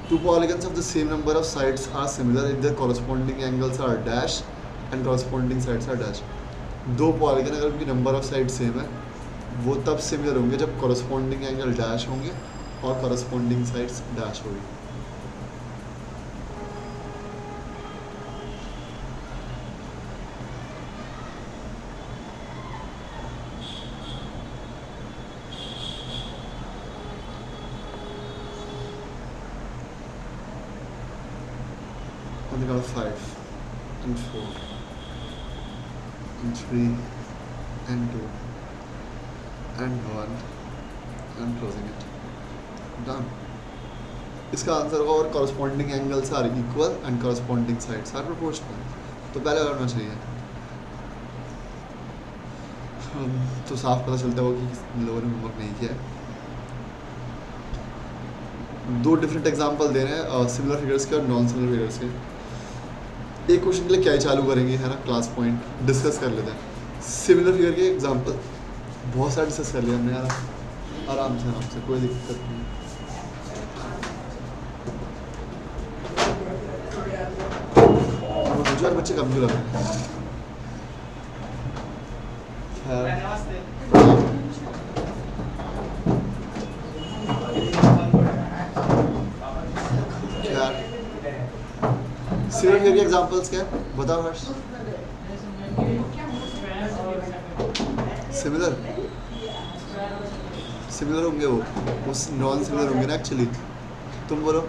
Two polygons of the same number of sides are similar if their corresponding angles are dash and corresponding sides are dash. दो polygon अगर उनकी number of side same है वो तब similar होंगे जब corresponding angle dash होंगे और corresponding साइड्स डैश होगी. On the count of 5 and 4 and 3 and 2 and 1 and closing it. Done. इसका आंसर होगा और corresponding angles are equal and corresponding sides are proportional. तो पहले करना चाहिए. तो साफ पता चलता होगा कि लोगों ने होमवर्क नहीं किया है. दो डिफरेंट एग्जांपल दे रहे हैं सिमिलर फिगर्स के और नॉन सिमिलर फिगर्स के. एक क्वेश्चन के लिए क्या ही चालू करेंगे है ना, क्लास पॉइंट डिस्कस कर लेते हैं. सिमिलर फिगर के एग्जांपल बहुत सारे डिस्कस कर लिया हमने यार, आराम से कोई दिक्कत नहीं. मुझे यार बच्चे कम क्यों लग रहे हैं. सिमिलर फिगर के एग्जांपल्स क्या है बताओ हर्ष. सिमिलर होंगे वो नॉन सिमिलर होंगे ना एक्चुअली. तुम बोलो.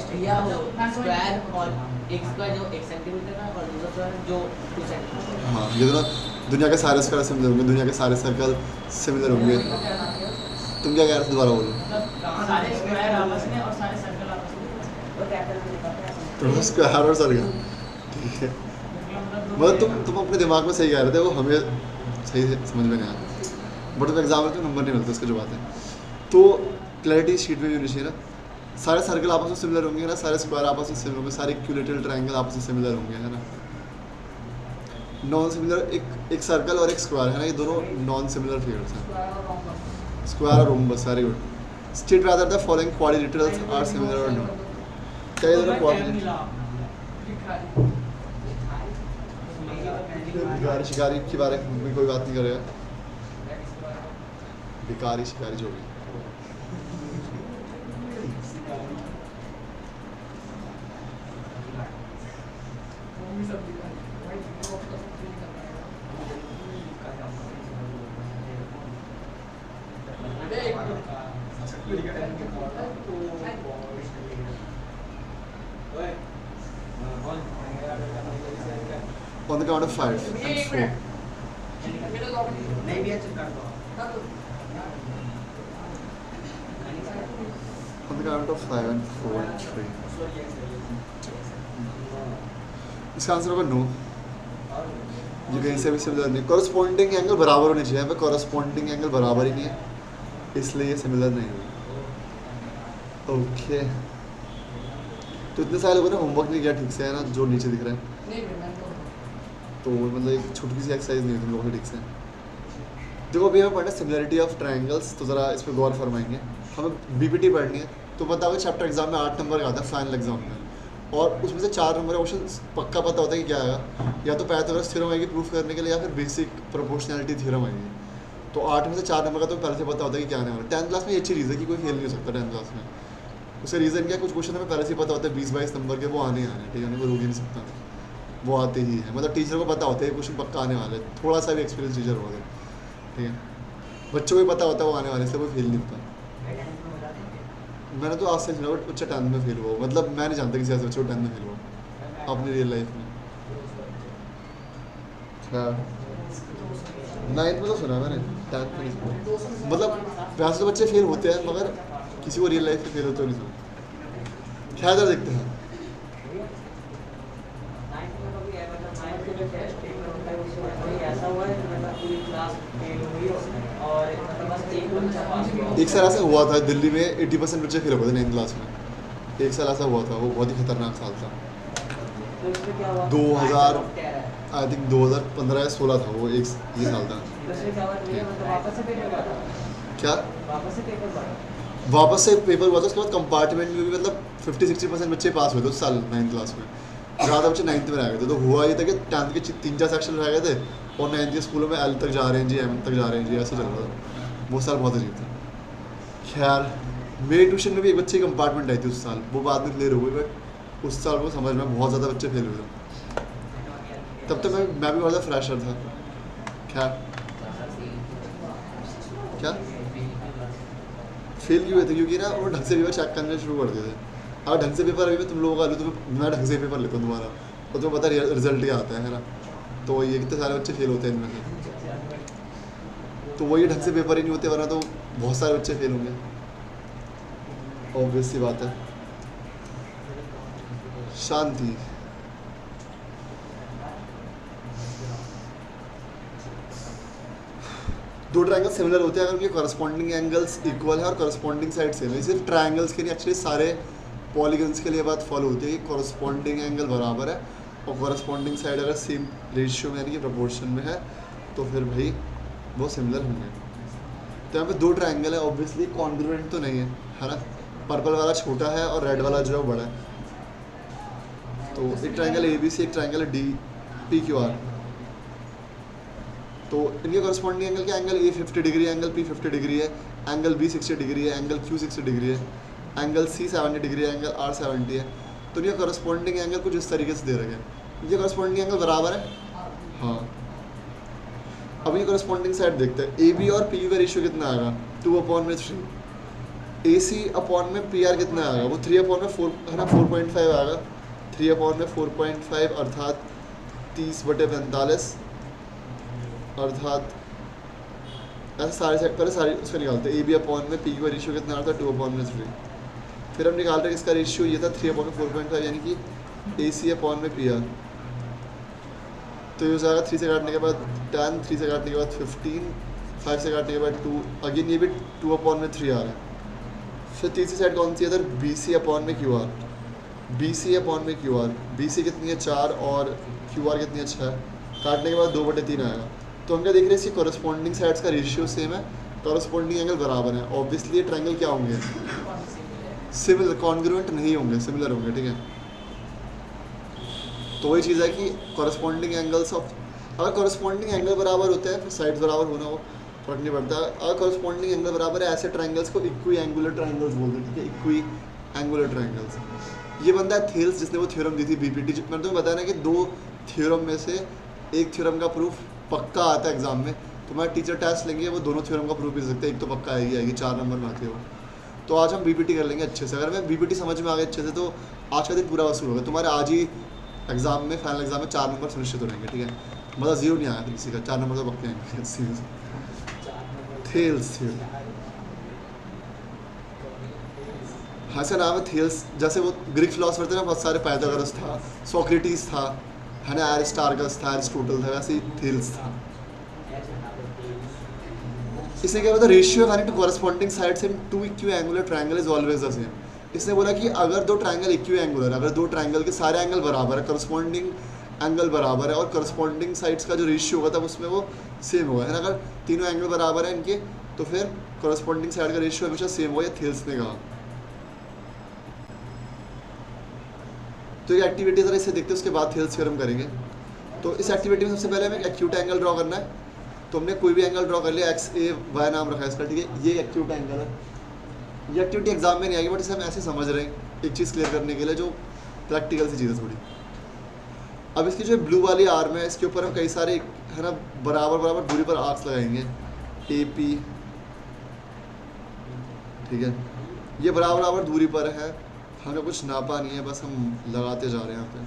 स्क्वायर और एक स्क्वायर जो 1 सेंटीमीटर का और दूसरा स्क्वायर जो 2 सेंटीमीटर. हाँ ये दोनों दुनिया के सारे स्क्वायर सिमिलर होंगे, दुनिया के सारे सर्कल सिमिलर होंगे. तुम क्या कह रहे थे दोबारा बोलो. सारे स्क्वायर आपस में और सारे सर्कल आपस में. तो स्क्वायर और सर्कल ठीक है. मतलब तुम अपने दिमाग में सही कह रहे थे, वो हमें सही से समझ में नहीं आया. बट तो एग्जाम में तो नंबर नहीं मिलता उसका जो बात है. तो क्लैरिटी शीट में भी होनी चाहिए ना. सारे सर्कल आपस में सिमिलर होंगे ना, सारे स्क्वायर आपस में सिमिलर होंगे, सारे इक्विलेटरल ट्रायंगल आपस में सिमिलर होंगे है ना. नॉन सिमिलर एक सर्कल और एक स्क्वायर है ना, ये दोनों नॉन सिमिलर फिगर्स हैं. स्क्वायर और rhombus. Very good. State whether the following quadrilaterals are similar और नॉट. क्या ये दोनों भिखारी शिकारी के बारे में कोई बात नहीं करेगा. भिखारी शिकारी जो भी. On the count of 5 and 4. On the count of 5 and 4 and 3. इसका आंसर होगा नो. ये कहीं से भी सिमिलर नहीं. कॉरस्पॉन्डिंग एंगल बराबर होने चाहिए. यहाँ पे कॉरस्पॉन्डिंग एंगल बराबर ही नहीं है, इसलिए ये सिमिलर नहीं हुई. ओके. तो इतने सारे लोगों ने होमवर्क नहीं किया ठीक से है ना, जो नीचे दिख रहा है. तो मतलब एक छोटी सी एक्सरसाइज नहीं तुम लोगों को ठीक से. देखो अभी हमें पढ़ना सिमिलरिटी ऑफ ट्रायंगल्स, तो ज़रा इस पर गौर फरमाएंगे. हमें बीपीटी पढ़नी है. तो बताओ चैप्टर एग्जाम में 8 नंबर का आता है फाइनल एग्जाम में, और उसमें से 4 नंबर का क्वेश्चन पक्का पता होता है कि क्या आएगा. या तो पाइथागोरस थ्योरम आएगी प्रूफ करने के लिए, या फिर बेसिक प्रोपोर्शनैलिटी थ्योरम आएगी. तो 8 में से 4 नंबर का तो पहले से पता होता है कि क्या आने वाला है. 10th क्लास में ये अच्छी चीज़ है कि कोई फेल नहीं हो सकता 10th क्लास में. उसका रीज़न क्या, कुछ क्वेश्चन हमें पहले से पता होता है 20-22 नंबर के, वो आने आने ठीक है, कोई रोक ही नहीं सकता, वो आते ही है. मतलब टीचर को पता होता है क्वेश्चन पक्का आने वाले, थोड़ा सा भी एक्सपीरियंस टीचर होगा ठीक है. बच्चों को भी पता होता है वो आने वाले, इसलिए कोई फेल नहीं होता. मैंने तो आज से सुना बट बच्चा 10th में फेल हुआ. मतलब मैं नहीं जानता किसी ऐसे बच्चे को 10th में फेल हुआ अपनी रियल लाइफ में. 9th में तो सुना मैंने, 10th में नहीं सुना. मतलब वैसे तो बच्चे फेल होते हैं, मगर किसी को रियल लाइफ में फेल होते हो नहीं सुना. क्या इधर देखते हैं. एक साल ऐसा हुआ था दिल्ली में 80% बच्चे फेल हो गए थे 9th क्लास में. एक साल ऐसा हुआ था, वो बहुत ही खतरनाक साल था. 2000 आई थिंक 2015 या 16 था वो, ये साल था. क्या वापस से पेपर हुआ था, उसके बाद कंपार्टमेंट में भी मतलब 50-60% बच्चे पास हुए थे उस साल 9th क्लास में। ज़्यादा बच्चे 9th में रह गए थे। तो हुआ ये था कि 10th के 3-4 सेक्शन रह गए थे और 9th के स्कूलों में L तक जा रहे हैं जी, M तक जा रहे हैं जी, ऐसा चल रहा था। वो साल बहुत अजीब था। खैर मेरी ट्यूशन में भी एक बच्चे की कंपार्टमेंट आई थी उस साल, वो बाद में क्लियर हो गई, बट उस साल को समझ में बहुत ज़्यादा बच्चे फेल हुए थे। तब तक मैं भी बहुत ज़्यादा फ्रेशर था। खैर क्या फेल क्यों हुए थे, क्योंकि ना वो ढंग से पेपर चेक करने शुरू कर दिए थे। अगर ढंग से पेपर अभी मैं तुम लोगों का लूँ तो मैं ढंग से पेपर लेता हूँ तुम्हारा, और तुम्हें पता रिजल्ट क्या आता है ना। तो ये कितने सारे बच्चे फेल होते हैं इनमें से, तो वही ढंग से पेपर ही नहीं होते, वरना तो बहुत सारे बच्चे फेल होंगे, ऑब्वियस सी बात है। शांति। दो ट्रायंगल सिमिलर होते हैं अगर उनके कॉरस्पॉन्डिंग एंगल्स इक्वल है और कॉरस्पॉन्डिंग साइड सेम है। सिर्फ ट्रायंगल्स के लिए, एक्चुअली सारे पॉलीगन्स के लिए बात फॉलो होती है कि कॉरस्पॉन्डिंग एंगल बराबर है और कॉरस्पॉन्डिंग साइड अगर सेम रेशियो में यानी कि प्रोपोर्शन में है तो फिर भाई वो सिमिलर होंगे। तो यहाँ पे दो ट्रायंगल है, ऑब्वियसली कॉन्ग्रुएंट तो नहीं है ना। पर्पल वाला छोटा है और रेड वाला जो है बड़ा है। तो एक ट्रायंगल ABC, एक ट्रायंगल DPQR। तो इनके कॉरस्पॉन्डिंग एंगल क्या, एंगल A 50 डिग्री है, एंगल P 50 डिग्री है, एंगल B 60 डिग्री है, एंगल Q 60 डिग्री है, एंगल C 70 डिग्री है, एंगल R 70 है। तो इनके कॉरस्पॉन्डिंग एंगल कुछ इस तरीके से दे रखे हैं। इनके कॉरस्पॉन्डिंग एंगल बराबर है, हाँ। अब ये कॉरस्पॉन्डिंग साइड देखते हैं। AB और PQ का रेशियो कितना आएगा, 2/3। AC अपॉन में PR कितना आएगा, वो 3/4 है ना, 4.5 आएगा। 3/4 अर्थात 30/45 अर्थात ऐसे सारे सेट पहले सारे उसका निकालते हैं। AB अपॉन में PQ का रेशियो कितना आता है, 2/3। फिर हम निकाल रहे हैं इसका रेशियो ये था 3/4.5 यानी कि AC अपॉन में PR। तो ये हो जाएगा 3 से काटने के बाद 10, 3 से काटने के बाद 15, 5 से काटने के बाद 2, अगेन ये भी 2/3 आ रहा है। फिर तीसरी साइड कौन सी है इधर, BC अपॉन में QR। BC अपॉन में QR, BC कितनी है 4 और QR कितनी है 6। काटने के बाद 2/3 आएगा। तो हम क्या देख रहे हैं, इसकी कॉरस्पॉन्डिंग साइड्स का रेशियो सेम है, कॉरस्पॉन्डिंग एंगल बराबर है। ऑब्वियसली ये ट्रायंगल क्या होंगे, सिमिलर, कॉन्ग्रुएंट नहीं होंगे, सिमिलर होंगे, ठीक है। तो वही चीज़ है कि कॉरस्पॉन्डिंग एंगल्स ऑफ, अगर कॉरस्पॉन्डिंग एंगल बराबर होते हैं फिर साइड्स बराबर होना हो फर्क नहीं पड़ता। अगर कॉरस्पॉन्डिंग एंगल बराबर है, ऐसे ट्रायंगल्स को इक्वी एंगुलर ट्रायंगल्स बोलते हैं, ठीक है, इक्वी एंगुलर ट्रायंगल्स। ये बंदा है थेल्स, जिसने वो थ्योरम दी थी BPT। मैंने तुम्हें बताया ना कि 2 थ्योरम में से एक थ्योरम का प्रूफ पक्का आता है एग्जाम में। तुम्हारा टीचर टेस्ट लेंगे, वो दोनों थ्योरम का प्रूफ भी सकते हैं, एक तो पक्का आएगी 4 नंबर में आती है वो। तो आज हम BPT कर लेंगे अच्छे से। अगर मैं BPT समझ में आ गया अच्छे से तो आज का दिन पूरा वसूल होगा। तुम्हारे आज ही एग्जाम में, फाइनल एग्जाम में 4 नंबर सुनिश्चित हो रहेंगे, ठीक है। मतलब 0 नहीं आया किसी का, 4 नंबर तो पक्के आएंगे। थेल्स थ्योरी, हाँ इसका नाम है थेल्स। जैसे वो ग्रीक फिलोसफर थे ना बहुत सारे, पाइथागोरस था, सोक्रेटिस था, है ना, एरिस्टार्कस था, एरिस्टोटल था, वैसे ही थेल्स था। इसने क्या बोला, ratio of two corresponding sides in 2 equiangular triangle is always the same. इसने बोला कि अगर 2 ट्रायंगल इक्वी एंगुलर, अगर 2 ट्रायंगल के सारे एंगल बराबर है, कॉरस्पॉन्डिंग एंगल बराबर है और कॉरस्पॉन्डिंग साइड्स का जो रेशियो होगा तब उसमें वो सेम होगा, है ना। अगर तीनों एंगल बराबर है इनके तो फिर कॉरस्पॉन्डिंग साइड का रेशियो हमेशा सेम होगा, ये थेल्स ने कहा। तो ये एक्टिविटी जरा इससे देखते हैं, उसके बाद थेल्स थ्योरम करेंगे। तो इस एक्टिविटी में सबसे पहले हमें एक्यूट एंगल ड्रॉ करना है। तो हमने कोई भी एंगल ड्रॉ कर लिया, XAY नाम रखा है इसका, ठीक है। ये एक्यूट एंगल है। ये एक्टिविटी एग्जाम में नहीं आएगी, बट इसे हम ऐसे समझ रहे हैं एक चीज़ क्लियर करने के लिए, जो प्रैक्टिकल सी चीज़ है थोड़ी। अब इसकी जो ब्लू वाली आर्म है, इसके ऊपर हम कई सारे, है ना, बराबर बराबर दूरी पर आर्क्स लगाएंगे, AP, ठीक है। ये बराबर बराबर दूरी पर है, हमें कुछ नापा नहीं है, बस हम लगाते जा रहे हैं यहाँ पे।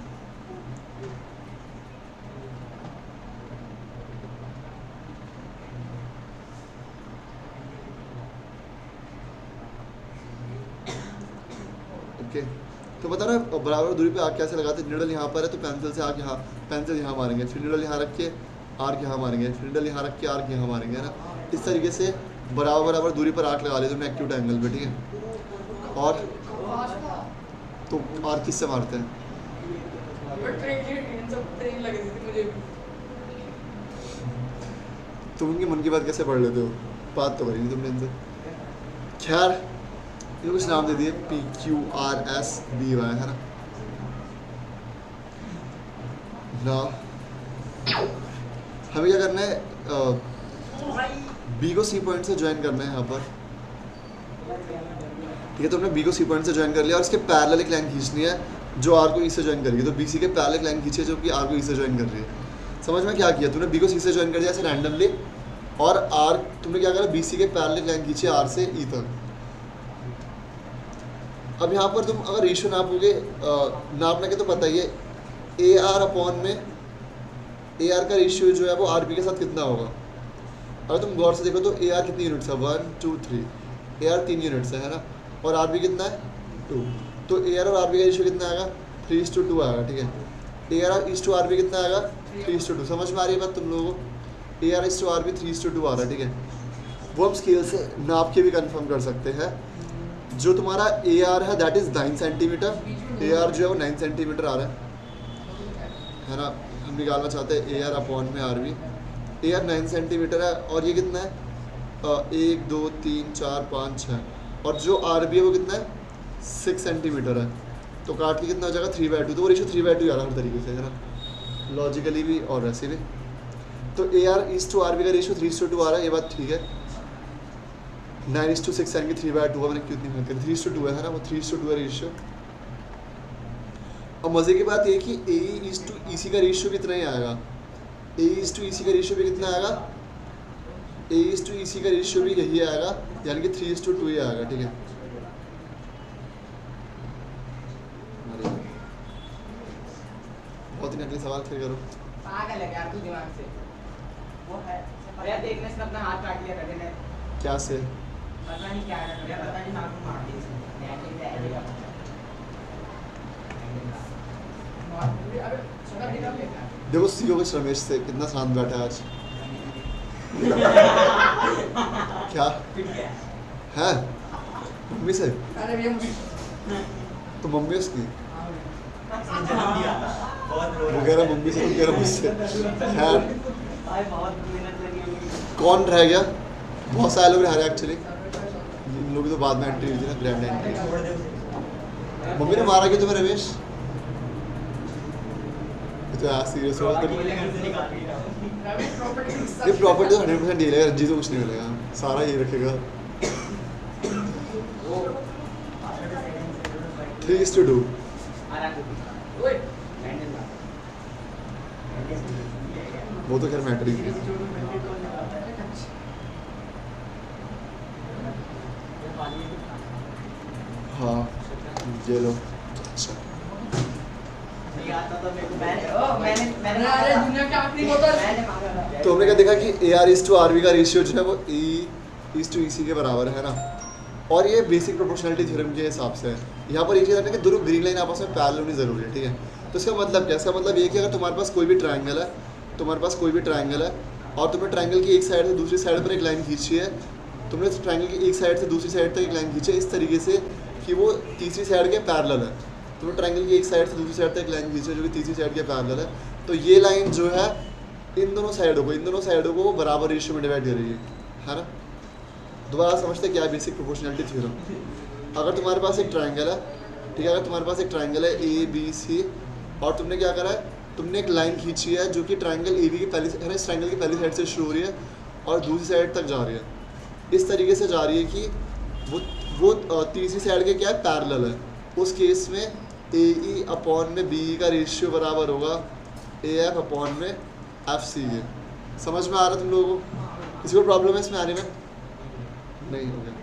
ओके, तो बता रहा बराबर दूरी पे आर्क कैसे लगाते हैं। निडल यहाँ पर है तो पेंसिल से आर्क यहाँ, पेंसिल यहाँ मारेंगे, फिर निडल यहाँ रख के आर्क यहाँ मारेंगे, फिर निडल यहाँ रख के आर्क यहाँ मारेंगे, है ना। इस तरीके से बराबर बराबर दूरी पर आर्क लगा लेते हैं एक्यूट एंगल पे, ठीक है। और तो आर्क किससे मारते हैं, तुम उनकी मन की बात कैसे पढ़ लेते हो, बात तो करी नहीं तुमने इनसे। खैर ये कुछ नाम दे दिए PQRSBY है ना। हमें क्या करना है, बी को सी पॉइंट से ज्वाइन करना है यहाँ पर, ठीक है। तो हमने बी को सी पॉइंट से ज्वाइन कर लिया और इसके पैरेलल एक लाइन खींचनी है जो आर को ई से ज्वाइन करेगी। तो बी सी के पैरेलल लाइन खींची है जो कि आर को ई से ज्वाइन कर रही है। समझ में क्या किया तूने, बी को सी से ज्वाइन कर दिया ऐसे रैंडमली, और आर तुमने क्या करा, बी सी के पैरेलल लाइन खींची आर से ई तक। अब यहाँ पर तुम अगर रेशियो नापोगे, नापने के तो पता ही है, ए आर अपॉन में ए आर का रेशियो जो है वो आर बी के साथ कितना होगा। अगर तुम गौर से देखो तो ए आर कितनी यूनिट्स है, 1 2 3, ए आर 3 यूनिट्स है ना, और आर बी कितना है 2। तो ए आर और आर बी का रेशियो कितना आएगा, 3:2 आएगा, ठीक है। ए आर इस टू आर बी कितना आएगा, 3:2। समझ में आ रही है बात तुम लोगों को, ए आर इस टू आर बी 3:2 आ रहा है, ठीक है। वो हम स्केल से नाप के भी कंफर्म कर सकते हैं। जो तुम्हारा ए आर है that is 9 centimetre, A R जो है वो 9 सेंटीमीटर आ रहा है ना। हम निकालना चाहते हैं ए आर अपॉन में R B. A R 9 centimetre है और ये कितना है, 1 2 3 4 5 6, और जो आर बी है वो कितना है, 6 सेंटीमीटर है। तो काट के कितना हो जाएगा, 3/2। तो वो रेशियो 3/2 आ रहा है हर तरीके से, है ना, लॉजिकली भी और वैसे भी। तो ए आर इस टू आर बी का रेशियो 3:2 आ रहा है, ये बात ठीक है। 9:6 यानी कि 3/2 मैंने क्यों इतनी मेहनत करी, 3:2 है ना, वो 3:2 है रेशियो। और मज़े की बात ये कि ए इस टू ई सी का रेशियो भी इतना ही आएगा, ए इस टू ई सी का रेशियो भी कितना आएगा, ए इस टू ई सी का रेशियो भी यही आएगा, यानी कि 3:2 ही आएगा, ठीक है। बहुत ही नकली सवाल फिर करो, पागल है यार तू दिमाग से, वो है अरे यार देखने से अपना हाथ काट लिया करने ने, क्या से पता नहीं क्या कर दिया, पता नहीं नाक मार दी इसने। देखो सीओ के रमेश से कितना शांत बैठा है आज। क्या है मम्मी से, अरे भैया तो मम्मी उसकी वो कह रहा मम्मी से, तुम कह रहा मुझसे। खैर कौन रह गया, बहुत सारे लोग रह रहे एक्चुअली, इन लोगों की तो बाद में एंट्री हुई थी ना, ग्रैंड एंट्री। मम्मी ने मारा क्यों तुम्हें रमेश, तो यार सीरियस हो, ये प्रॉपर्टी तो 100% डील है, रंजी तो कुछ नहीं मिलेगा, सारा ये रखेगा। 3:2 वो तो खैर मैटर ही नहीं। हाँ ये लो, अच्छा तो हमने क्या देखा कि ए आर इस टू आर बी का रेशियो जो है वो ई इस टू ई सी के बराबर है ना, और ये बेसिक प्रोपोर्शनलिटी थ्योरम के हिसाब से है। यहाँ पर ये चीज़ है कि दोनों ग्रीन लाइन आपस में पैरेलल होनी ज़रूरी है, ठीक है। तो इसका मतलब क्या, इसका मतलब ये कि अगर तुम्हारे पास कोई भी ट्रायंगल है, तुम्हारे पास कोई भी ट्रायंगल है और तुमने ट्रायंगल की एक साइड से दूसरी साइड पर एक लाइन खींची है, तुमने ट्रायंगल की एक साइड से दूसरी साइड तक एक लाइन खींची है इस तरीके से कि वो तीसरी साइड के पैरेलल है। तुमने ट्रायंगल की एक साइड से दूसरी साइड तक एक लाइन खींची है जो कि तीसरी साइड के पैरेलल है। तो ये लाइन जो है इन दोनों साइडों को बराबर रेशियो में डिवाइड कर रही है ना। दोबारा समझते क्या है बेसिक प्रोपोर्शनलिटी थ्योरम। अगर तुम्हारे पास एक ट्रायंगल है, ठीक है, अगर तुम्हारे पास एक ट्रायंगल है ए बी सी और तुमने क्या करा है, तुमने एक लाइन खींची है जो कि ट्रायंगल ए बी की पहली है ना, इस ट्रायंगल की पहली साइड से शुरू हो रही है और दूसरी साइड तक जा रही है, इस तरीके से जा रही है कि वो तीसरी साइड के क्या है, पैरेलल है। उस केस में ए ई अपॉन में बी का रेशियो बराबर होगा ए एफ अपॉन में एफ सी के। समझ में आ रहा है तुम लोगों को, किसी को प्रॉब्लम है इसमें आने में? नहीं हो गया।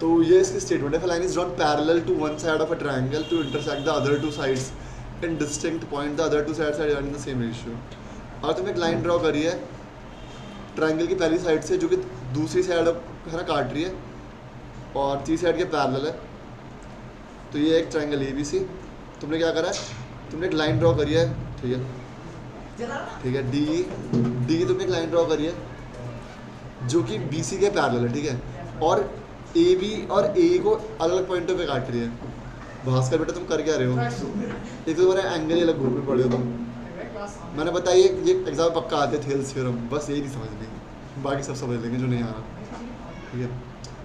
तो ये इसकी स्टेटमेंट है, line is drawn parallel to one side of a triangle to intersect the other two sides in distinct point, the other two sides are in the same ratio. और तुमने एक लाइन ड्रॉ करी है triangle की पहली side से जो कि दूसरी साइड है ना काट रही है और तीसरी साइड के पैरेलल है। तो ये एक ट्रायंगल ए बी सी, तुमने क्या करा है, तुमने एक लाइन ड्रॉ करी है, ठीक है डी तुमने एक लाइन ड्रॉ करी है जो कि बी सी के पैरेलल है, ठीक है, और ए बी और ए को अलग अलग पॉइंटों पे काट रही है। भास्कर बेटा तुम कर क्या रहे हो, एक तो तुम्हारे एंगल ही अलग ग्रुप में पड़े हो तुम। मैंने बताइए ये एग्जाम पक्का आते थे थ्योरम, बस यही नहीं समझ लेंगे, बाकी सब समझ लेंगे जो नहीं आ रहा, ठीक है।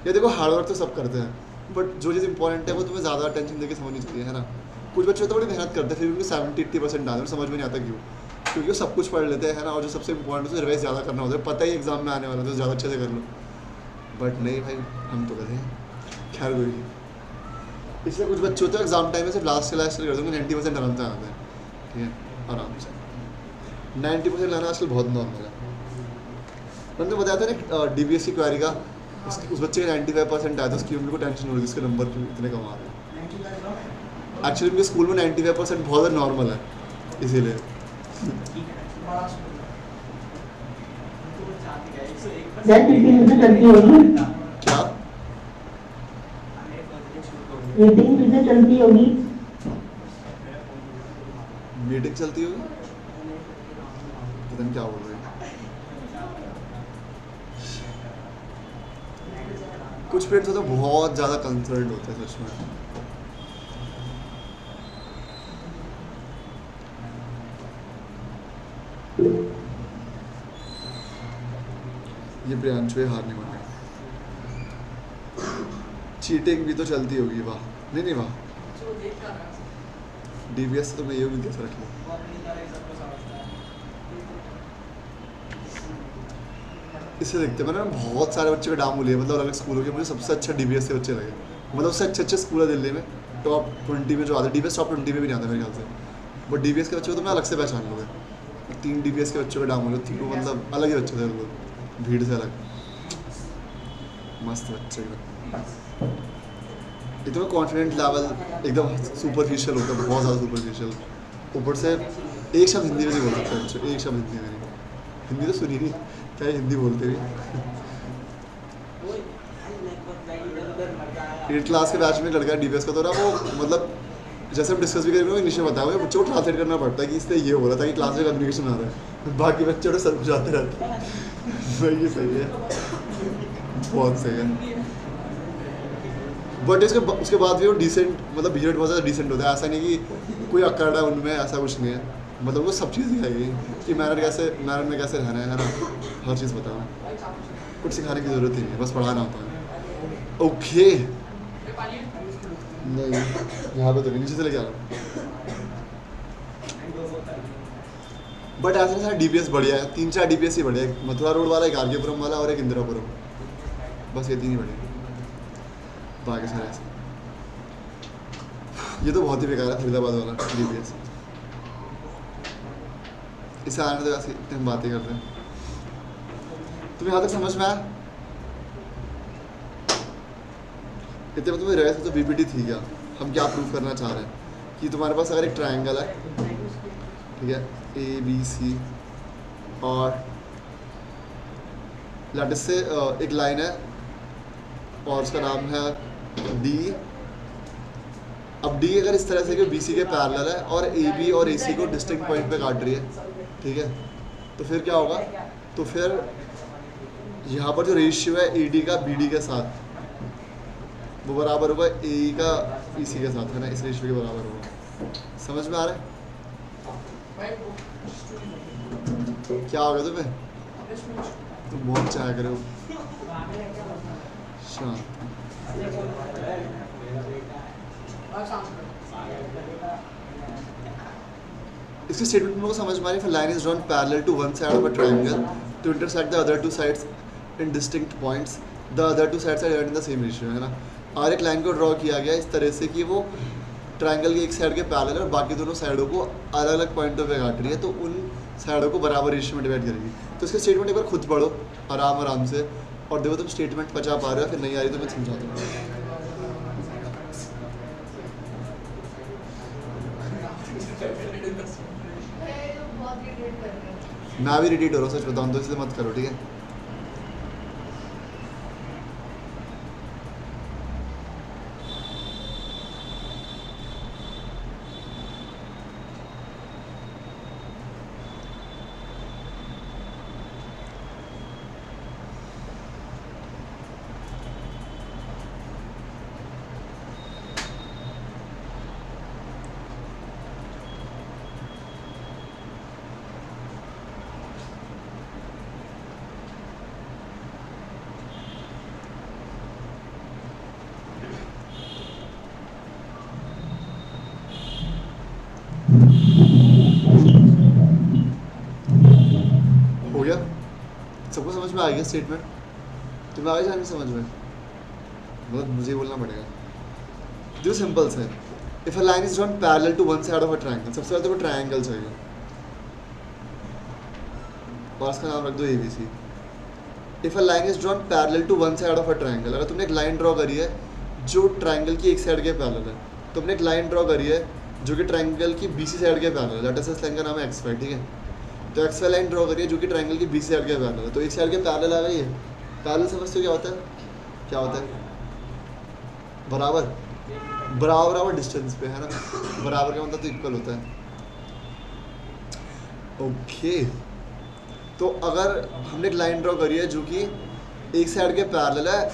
ये देखो हार्ड वर्क तो सब करते हैं, बट जो चीज़ इंपॉर्टेंट है वो तुम्हें ज़्यादा अटेंशन देके समझनी चाहिए, है ना। कुछ बच्चे तो बड़ी मेहनत करते हैं, फिर भी 70-80% आते हैं, समझ में नहीं आता क्यों, क्योंकि वो सब कुछ पढ़ लेते हैं ना, और जो सबसे इंपॉर्टेंट है रिवाइज ज़्यादा करना होता है, पता ही एग्जाम में आने वाला है तो ज़्यादा अच्छे से कर लो, बट नहीं भाई हम तो करते हैं। खैर कोई नहीं, इसलिए कुछ बच्चे होते हैं एग्जाम टाइम में सिर्फ लास्ट से कर देंगे, 90% आराम से आते हैं, ठीक है आराम से। 90% लाना आजकल बहुत नॉर्मल है। मैंने तो बताया था ना DBS की क्वेरी का, उस बच्चे का 95% आया था, उसकी मम्मी को टेंशन हो रही थी उसके नंबर क्यों इतने कम आ रहे हैं। एक्चुअली उनके स्कूल में 95% बहुत नॉर्मल है, इसीलिए। चलती होगी क्या मीटिंग कितने चलती होगी? मीटिंग चलती होगी, पता नहीं क्या बोल रहे हैं। कुछ पेरेंट्स तो बहुत ज़्यादा कंसर्न होते हैं सच में। ये प्रियांशु हारने वाला है। चीटिंग भी तो चलती होगी, वाह नहीं वाह। DBS तो मैं ये भी कैसे रख लूँ। इसे देखते मैंने बहुत सारे बच्चे का डाम लिए, मतलब अलग स्कूलों के, मुझे सबसे अच्छा DBS के बच्चे लगे, मतलब उससे अच्छे स्कूल है दिल्ली में, टॉप 20 में जो आते हैं। DBS टॉप 20 में भी नहीं आता मेरे ख्याल से, बट DBS के बच्चे को तो मैं अलग से पहचान लूँगा। 3 DBS के बच्चों का डाम हो गया, तीनों मतलब अलग ही बच्चे थे बिल्कुल, भीड़ से अलग, मस्त बच्चे का। इतना कॉन्फिडेंट लेवल एकदम सुपरफिशियल होता है, बहुत ज़्यादा सुपरफिशियल। ऊपर से एक शब्द हिंदी में नहीं बोल सकते बच्चे, एक शब्द हिंदी में नहीं। हिंदी तो सुनी नहीं, क्या हिंदी बोलते भी। 8th क्लास के बैच में लड़का DBS का, तो ना वो मतलब जैसे हम डिस्कस भी करेंगे इंग्लिश में बताया, बच्चों को ट्रांसलेट करना पड़ता है कि इससे ये हो रहा था कि क्लास में कम्युनिकेशन आ रहा है, बाकी बच्चे तो सर कुछ आते रहते हैं। भाई ये सही है, बहुत सही है। बट उसके बाद भी वो डिसेंट, मतलब बिहेवियर बहुत ज़्यादा डिसेंट होता है, ऐसा नहीं कि कोई अकड़ है उनमें, ऐसा कुछ नहीं है। मतलब वो सब चीज़ सिखाएगी कि मैनर में कैसे रहना है ना, हर चीज़ बताना, कुछ सिखाने की ज़रूरत ही नहीं है, बस पढ़ाना होता है। ओके नहीं यहाँ पे तो नहीं, नीचे से लेके आ रहा हूँ। बट ऐसा सारा DBS बढ़िया है, 3-4 DBS ही बढ़िया है, मथुरा रोड वाला, एक आरकेपुरम वाला और एक इंदिरापुरम, बस ये 3 ही बढ़िया, बाकी सारे ऐसे। ये तो बहुत ही बेकार है फरीदाबाद वाला DBS, इसे आने तो ऐसे हम बातें करते हैं। तुम्हें यहाँ तक समझ में आया? इतने में तुम्हें रहे थे तो BPT थी क्या, हम क्या प्रूव करना चाह रहे हैं कि तुम्हारे पास अगर एक ट्रायंगल है, ठीक है, ABC, और लैटिस से एक लाइन है और उसका नाम है D। अब D अगर इस तरह से कि BC के पैरेलल है और AB और AC को डिस्टिंक्ट पॉइंट पे काट रही है, ठीक है, तो फिर क्या होगा, तो फिर यहाँ पर जो रेशियो है AD का BD के साथ वो बराबर होगा AE का EC के साथ, है ना, इस रेशियो के बराबर होगा। समझ में आ रहा है? क्या हो गया तुम्हें? तुम बहुत चाह करो। शांत। इसकी स्टेटमेंट को समझ में आ रही है। Line is drawn parallel to one side of a triangle to intersect the other two sides in distinct points, the other two sides are in the same ratio, है ना। और एक लाइन को ड्रॉ किया गया इस तरह से कि वो ट्रायंगल के एक साइड के पैरेलल और बाकी दोनों साइडों को अलग अलग पॉइंटों पे काट रही है, तो उन साइडों को बराबर रेशियो में डिवाइड करेगी। तो इसके स्टेटमेंट एक बार खुद पढ़ो आराम से, और देखो तुम स्टेटमेंट पचा पा रहे हो, फिर नहीं आ रही तो मैं समझा दूँगा। मैं भी इरिटेट हो रहा हूँ, सच बताऊँ तो, इसलिए मत करो, ठीक है। गया स्टेटमेंट? तुम्हें आ गया नहीं समझ में? मतलब मुझे बोलना पड़ेगा। जो सिंपल है, if a line is drawn parallel to one side of a triangle, सबसे पहले तो ट्रायंगल चाहिए और इसका नाम रख दो ABC। If a line is drawn parallel to one side of a triangle, अगर तुमने एक लाइन ड्रॉ करी है जो ट्रायंगल की एक साइड के पैरेलल है, तुमने एक लाइन ड्रॉ करी है जो कि ट्रायंगल की BC साइड के पैरेलल है, दैट इज इस लाइन का नाम है XY, ठीक है। तो XY लाइन ड्रॉ करी है जो कि ट्रायंगल की BC साइड के पैरेलल है, तो एक साइड के पैरेलल आ गई है। पैरेलल समझते हो क्या होता है? क्या होता है? बराबर बराबर बराबर डिस्टेंस पे, है ना। बराबर का मतलब तो इक्वल होता है। ओके, तो अगर हमने एक लाइन ड्रॉ करी है जो कि एक साइड के पैरेलल है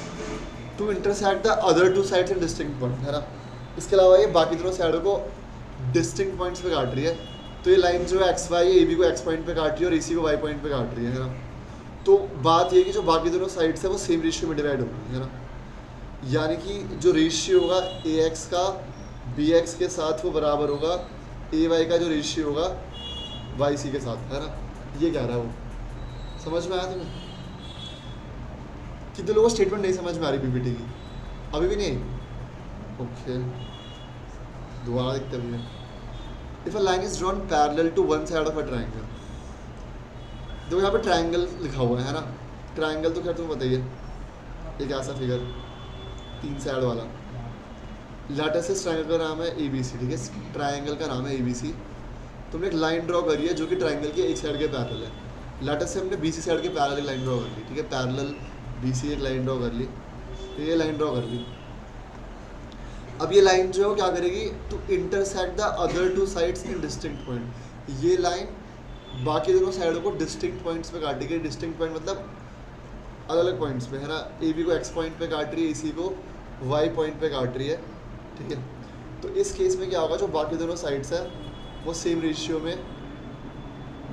to intersect the other two sides in distinct point, है ना। इसके अलावा ये बाकी दोनों साइडों को डिस्टिंक्ट पॉइंट्स पे काट रही है। तो ये लाइन जो है XY है AB को X पॉइंट पे काट रही है और AC को Y पॉइंट पे काट रही है ना। तो बात ये है कि जो बाकी दोनों साइड्स है वो सेम रेशियो में डिवाइड होगी, है ना। यानी कि जो रेशियो होगा AX का BX के साथ वो बराबर होगा AY का जो रेशियो होगा YC के साथ, है ना। ये कह रहा है वो। समझ में आया तुम्हें? कितने लोगों को स्टेटमेंट नहीं समझ में आ रही PPT की? अभी भी नहीं? ओके, दोबारा देखते हैं। If a line is drawn parallel to one side of a triangle, देखो यहाँ पे ट्रायंगल लिखा हुआ है ना। ट्रायंगल तो खैर तुम्हें बताइए, एक ऐसा फिगर 3 साइड वाला। लैटिस ट्रायंगल का नाम है ABC, ठीक है। ट्रायंगल का नाम है ABC। तुमने एक लाइन ड्रॉ करी है जो कि ट्रायंगल के एक साइड के पैरेलल है। लैटिस से हमने BC साइड के पैरेलल एक लाइन ड्रॉ कर ली, ठीक है। पैरेलल BC एक लाइन ड्रॉ कर ली, तो ये लाइन ड्रॉ कर ली। अब ये लाइन जो है वो क्या करेगी? To intersect the other two sides in distinct point. ये लाइन बाकी दोनों साइडों को डिस्टिंक्ट पॉइंट्स पे काटेगी। डिस्टिंक्ट पॉइंट मतलब अलग अलग पॉइंट्स पे, है ना। AB को X पॉइंट पे काट रही है, AC को Y पॉइंट पे काट रही है, ठीक है। तो इस केस में क्या होगा? जो बाकी दोनों साइड्स है वो सेम रेशियो में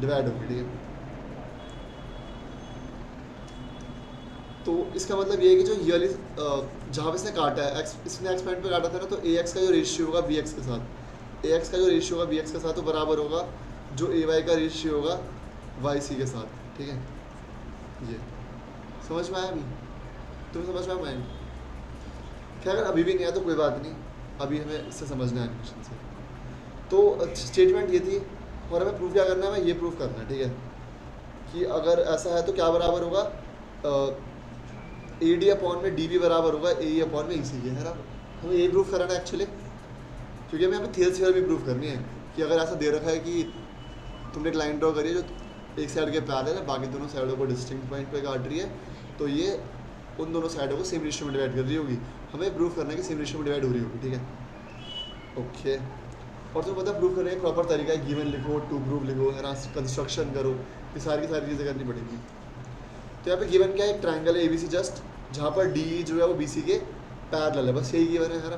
डिवाइड होगी, ठीक है। तो इसका मतलब ये है कि जो ये वाली जहाँ पे इसने काटा है इसने X पॉइंट पे काटा था ना, तो AX का जो रेशियो होगा BX के साथ, AX का जो रेशियो होगा BX के साथ वो बराबर होगा जो AY का रेशियो होगा YC के साथ, ठीक है। ये समझ में आया अभी? तुम्हें समझ में आया? क्या अगर अभी भी नहीं आया तो कोई बात नहीं, अभी हमें इससे समझना है एनिमेशन से। तो स्टेटमेंट ये थी और हमें प्रूफ क्या करना है? हमें ये प्रूफ करना है, ठीक है, कि अगर ऐसा है तो क्या बराबर होगा? AD अपॉन में DB बराबर होगा AE अपॉन में EC के, है ना। हमें ये प्रूफ करना है एक्चुअली, क्योंकि हमें यहाँ पे थेल्स थ्योरम भी प्रूफ करनी है कि अगर ऐसा दे रखा है कि तुमने एक लाइन ड्रॉ करी है जो एक साइड के पैरेलल है, बाकी दोनों साइडों को डिस्टिंक्ट पॉइंट पे काट रही है, तो ये उन दोनों साइडों को सेम रेशियो में डिवाइड कर रही होगी। हमें प्रूफ करना है कि सेम रेशियो में डिवाइड हो रही होगी, ठीक है। ओके, और तुम्हें पता प्रूफ करने का प्रॉपर तरीका है, गिवन लिखो, टू प्रूफ लिखो, है ना, कंस्ट्रक्शन करो, ये सारी की सारी चीज़ें करनी पड़ेगी। तो यहाँ पे गिवन क्या है? एक ट्रायंगल है ABC जस्ट, जहाँ पर DE जो है वो BC के पैरेलल है, बस यही गिवन है ना,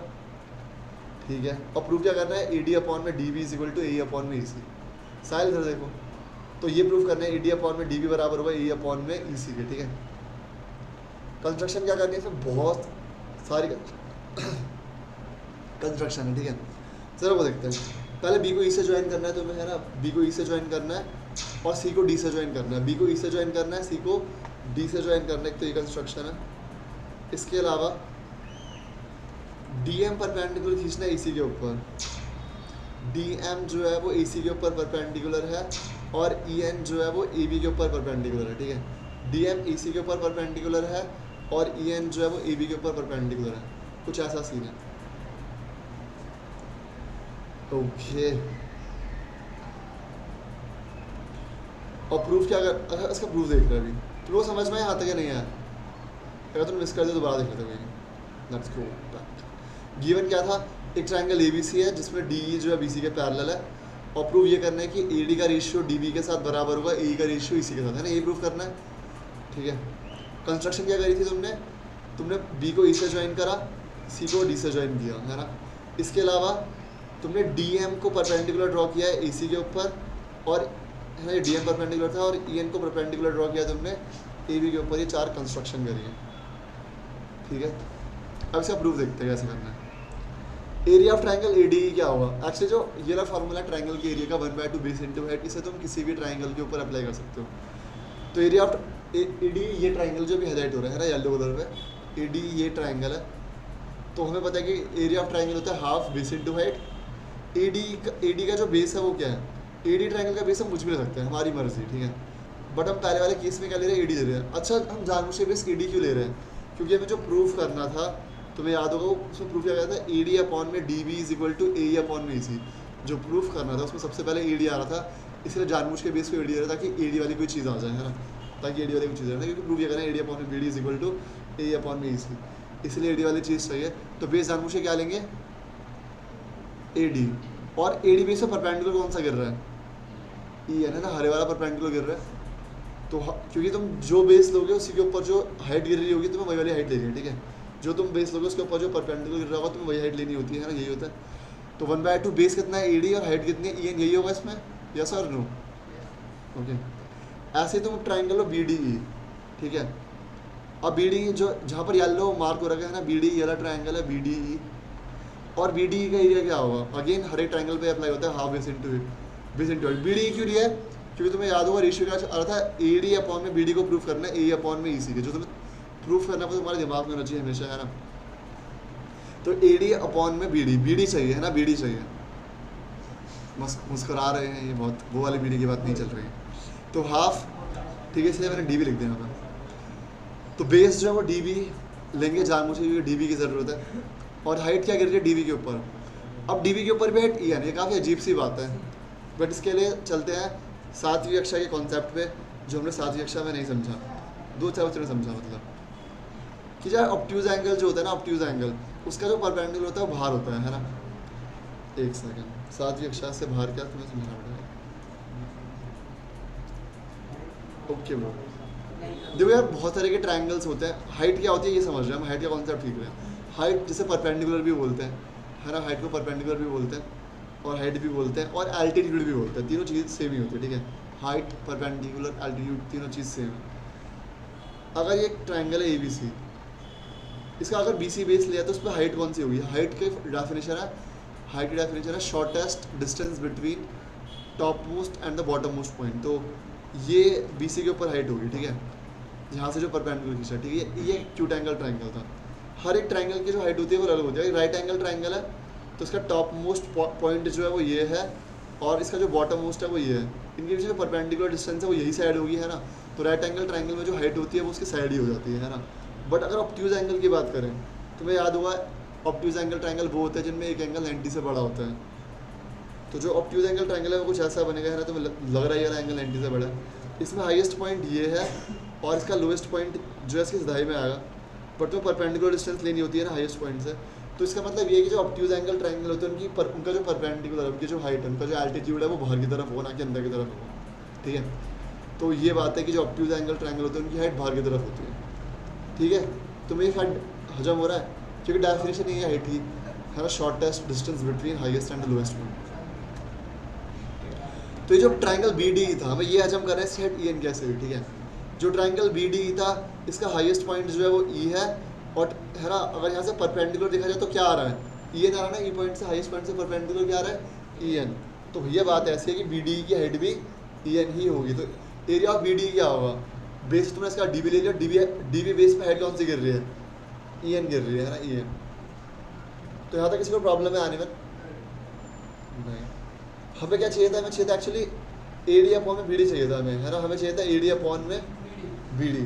ठीक है। और प्रूफ क्या करना है? AD अपॉन में DB is equal to AE upon में EC। साइल इधर देखो, तो ये प्रूफ करना है AD अपॉन में DB बराबर होगा AE अपॉन में EC के, ठीक है। कंस्ट्रक्शन क्या करनी है? इसमें बहुत सारी कंस्ट्रक्शन है, ठीक है। चलो वो देखते हैं। पहले B को E से ज्वाइन करना है तुम्हें, है ना। B को E से ज्वाइन करना है और C को D से ज्वाइन करना है। B को E से ज्वाइन करना है, C को D से ज्वाइन करना है, एक तो ये कंस्ट्रक्शन है। इसके अलावा DM परपेंडिकुलर खींचना है AC के ऊपर। DM जो है वो AC के ऊपर परपेंडिकुलर है और EN जो है वो AB के ऊपर परपेंडिकुलर है, ठीक है। DM AC के ऊपर परपेंडिकुलर है और EN जो है वो AB के ऊपर परपेंडिकुलर है। कुछ ऐसा सीन है। ओके, और प्रूफ क्या कर? इसका प्रूफ देख रहे हैं अभी तो वो समझ में यहाँ तक या नहीं आया? अगर तुम मिस कर दे तो दोबारा देख लेते हो। Let's go back. गिवन क्या था? एक ट्रायंगल ABC है जिसमें DE जो है BC के पैरेलल है, और प्रूफ ये करना है कि AD का रेशियो DB के साथ बराबर होगा AE का रेशियो EC के साथ, है ना। ये प्रूफ करना है, ठीक है। कंस्ट्रक्शन क्या करी थी तुमने B को E से ज्वाइन करा, C को D से ज्वाइन किया, है ना। इसके अलावा तुमने DM को परपेंडिकुलर ड्रॉ किया है AC के ऊपर, और है ना ये DM परपेंडिकुलर था, और EN को परपेंडिकुलर ड्रॉ किया तुमने AB के ऊपर। ये 4 कंस्ट्रक्शन करी है, ठीक है। अब इसका प्रूफ देखते हैं कैसे करना है। एरिया ऑफ ट्रायंगल ADE क्या होगा? एक्चुअली जो ये वाला फार्मूला ट्रायंगल के एरिया का 1/2 बेस इंटू हाइट, इसे तुम किसी भी ट्रायंगल के ऊपर अप्लाई कर सकते हो। तो एरिया ऑफ AD ये ट्राइंगल जो भी हाईलाइट हो रहा है ना येलो कलर पे, AD ये ट्राइंगल है, तो हमें पता है कि एरिया ऑफ ट्राइंगल होता है half base into height. AD का जो बेस है वो क्या है, AD ट्राइंगल का बेस हम कुछ भी ले सकते हैं, हमारी मर्जी, ठीक है। बट हम पहले वाले केस में क्या ले रहे हैं, AD ले रहे हैं। अच्छा, हम जानबूझ के बेस AD क्यों ले रहे हैं, क्योंकि हमें जो प्रूफ करना था, तुम्हें याद होगा उसमें प्रूफ क्या कहता है, AD अपॉन में DB is equal to AE upon में EC। जो प्रूफ करना था उसमें सबसे पहले AD आ रहा था, इसलिए जानबूझ के बेस को AD ले रहा था ताकि AD वाली कोई चीज़ आ जाए, है ना, ताकि AD वाली कोई चीज़ आ जाए, क्योंकि प्रूफ ये करना है AD अपॉन में BD is equal to AE upon में EC, इसलिए AD वाली चीज़ चाहिए। तो बेस जानबूझ के क्या लेंगे, AD, और AD बेस से परपेंडिकुलर कौन सा गिर रहा है, EN है ना, हरे वाला परपेंडिकुलर गिर रहा है। तो क्योंकि तुम जो बेस लोगे उसी के ऊपर जो हाइट गिर रही होगी तुम्हें वही वाली हाइट लेनी है, ठीक है। जो तुम बेस लोगे उसके ऊपर जो परपेंडिकुलर गिर रहा होगा तुम्हें वही हाइट लेनी होती है ना, यही होता है। तो 1/2 बेस कितना है AD और हाइट कितनी है EN, यही होगा इसमें, यस और नो, ओके। ऐसे ही तुम ट्राइंगल लो BDE, ठीक है। अब BDE जो जहाँ पर येलो मार्क हो रखा है ना, BDE ये वाला ट्राइंगल है BDE, और BDE का एरिया क्या होगा, अगेन हर एक ट्राइंगल पे अप्लाई होता है half base into height. BDE क्यों लिया है, क्योंकि तुम्हें याद होगा रेशियो क्या आ रहा था, AD अपॉन में BD को प्रूफ करना है AE अपॉन में EC के, जो तुम्हें प्रूफ करना है तुम्हारे दिमाग में होना चाहिए हमेशा, है ना। तो AD अपॉन में BD चाहिए, है ना, BD चाहिए। मुस्कुरा रहे हैं, ये बहुत वो वाली BD की बात नहीं चल रही है। तो हाफ, ठीक है, इसलिए मैंने DB लिख दिया यहाँ पर। तो बेस जो है वो DB लेंगे जानबूझ के, क्योंकि DB की ज़रूरत है। और हाइट क्या गिर रही है DB के ऊपर, अब DB के ऊपर भी हाइट EN, ये काफ़ी अजीब सी बात है, बट इसके लिए चलते हैं 7वीं कक्षा के कॉन्सेप्ट पे, जो हमने 7वीं कक्षा में नहीं समझा, 2-4 बच्चों ने समझा, मतलब कि जो ऑब्ट्यूज एंगल जो होता है ना, ऑब्ट्यूज एंगल उसका जो परपेंडिकुलर होता है वो बाहर होता है ना। एक सेकंड, 7वीं कक्षा से बाहर क्या तुम्हें समझना पड़ेगा, ओके वो देखो यार, बहुत सारे के ट्रायंगल्स होते हैं। हाइट क्या होती है ये समझ रहे हैं हम, हाइट का कॉन्सेप्ट ठीक है। हाइट जिसे परपेंडिकुलर भी बोलते हैं, है ना, हाइट को परपेंडिकुलर भी बोलते हैं, और हाइट भी बोलते हैं, और एल्टीट्यूड भी बोलते हैं, तीनों चीज़ सेम ही होती है, ठीक है। हाइट, परपेंडिकुलर, एल्टीट्यूड, तीनों चीज़ सेम है। अगर ये ट्राइंगल है ABC, इसका अगर BC बेस लिया तो उस पर हाइट कौन सी होगी, हाइट की डेफिनेशन है, हाइट की डेफिनेशन है shortest distance between top most and the bottom most point. तो ये BC के ऊपर हाइट होगी, ठीक है, यहाँ से जो परपेंडिकुलर खींचा, ठीक है। ये एक्यूट एंगल ट्राइंगल था। हर एक ट्राइंगल की जो हाइट होती है वो अलग होती है। राइट एंगल ट्राइंगल है तो इसका टॉप मोस्ट पॉइंट जो है वो ये है, और इसका जो बॉटम मोस्ट है वो ये है। इनके बीच जो परपेंडिकुलर डिस्टेंस है वो यही साइड होगी, है ना। तो राइट एंगल ट्राइंगल में जो हाइट होती है वो उसकी साइड ही हो जाती है ना। बट अगर ऑब्ट्यूज एंगल की बात करें तो तुम्हें याद होगा ऑब्ट्यूज एंगल ट्राइंगल वो होता है जिनमें एक एंगल 90 से बड़ा होता है। तो जो ऑब्ट्यूज एंगल ट्राइंगल है वो कुछ ऐसा बनेगा, है ना, तो लग रहा है यार एंगल 90 से बड़ा है। इसमें हाईएस्ट पॉइंट ये है और इसका लोएस्ट पॉइंट जो है इसकी सिधाई में आएगा, बट तो परपेंडिकुलर डिस्टेंस लेनी होती है ना हाईएस्ट पॉइंट से। तो इसका मतलब ये है कि जो ऑब्ट्यूज एंगल ट्राइंगल होते हैं उनका जो परपेंडिकुलर, उनकी जो हाइट है, उनका जो एल्टीट्यूड है वो बाहर की तरफ हो, ना कि अंदर की तरफ हो, ठीक है। तो ये बात है कि जो ऑब्ट्यूज एंगल ट्राइंगल होते हैं उनकी हाइट बाहर की तरफ होती है, ठीक है। तो मेरी फैक्ट हजम हो रहा है क्योंकि डेफिनेशन ये हाइट की, है ना, shortest distance between highest and lowest point. तो ये जो ट्राइंगल BD था, हमें ये हजम कर रहे हैं इसकी हाइट EN कैसे हुई, ठीक है। जो ट्राइंगल BD था इसका हाईएस्ट पॉइंट जो है वो E है, और है ना, अगर यहाँ से परपेंडिकुलर देखा जाए तो क्या आ रहा है, EN आ रहा है ना। E पॉइंट से हाईएस्ट पॉइंट से परपेंडिकुलर क्या आ रहा है, EN। तो ये बात ऐसी है कि BD की हाइट भी EN ही होगी। तो एरिया ऑफ BD क्या होगा, बेस तुमने इसका DB ले लिया, DB बेस पे हाइट कौन सी गिर रही है, EN गिर रही है ना, EN। तो यहाँ तक किसी को प्रॉब्लम है आने में नहीं। हमें क्या चाहिए था, हमें चाहिए था एक्चुअली AD अपॉन में BD चाहिए था हमें, है ना। हमें चाहिए था AD अपॉन में BD।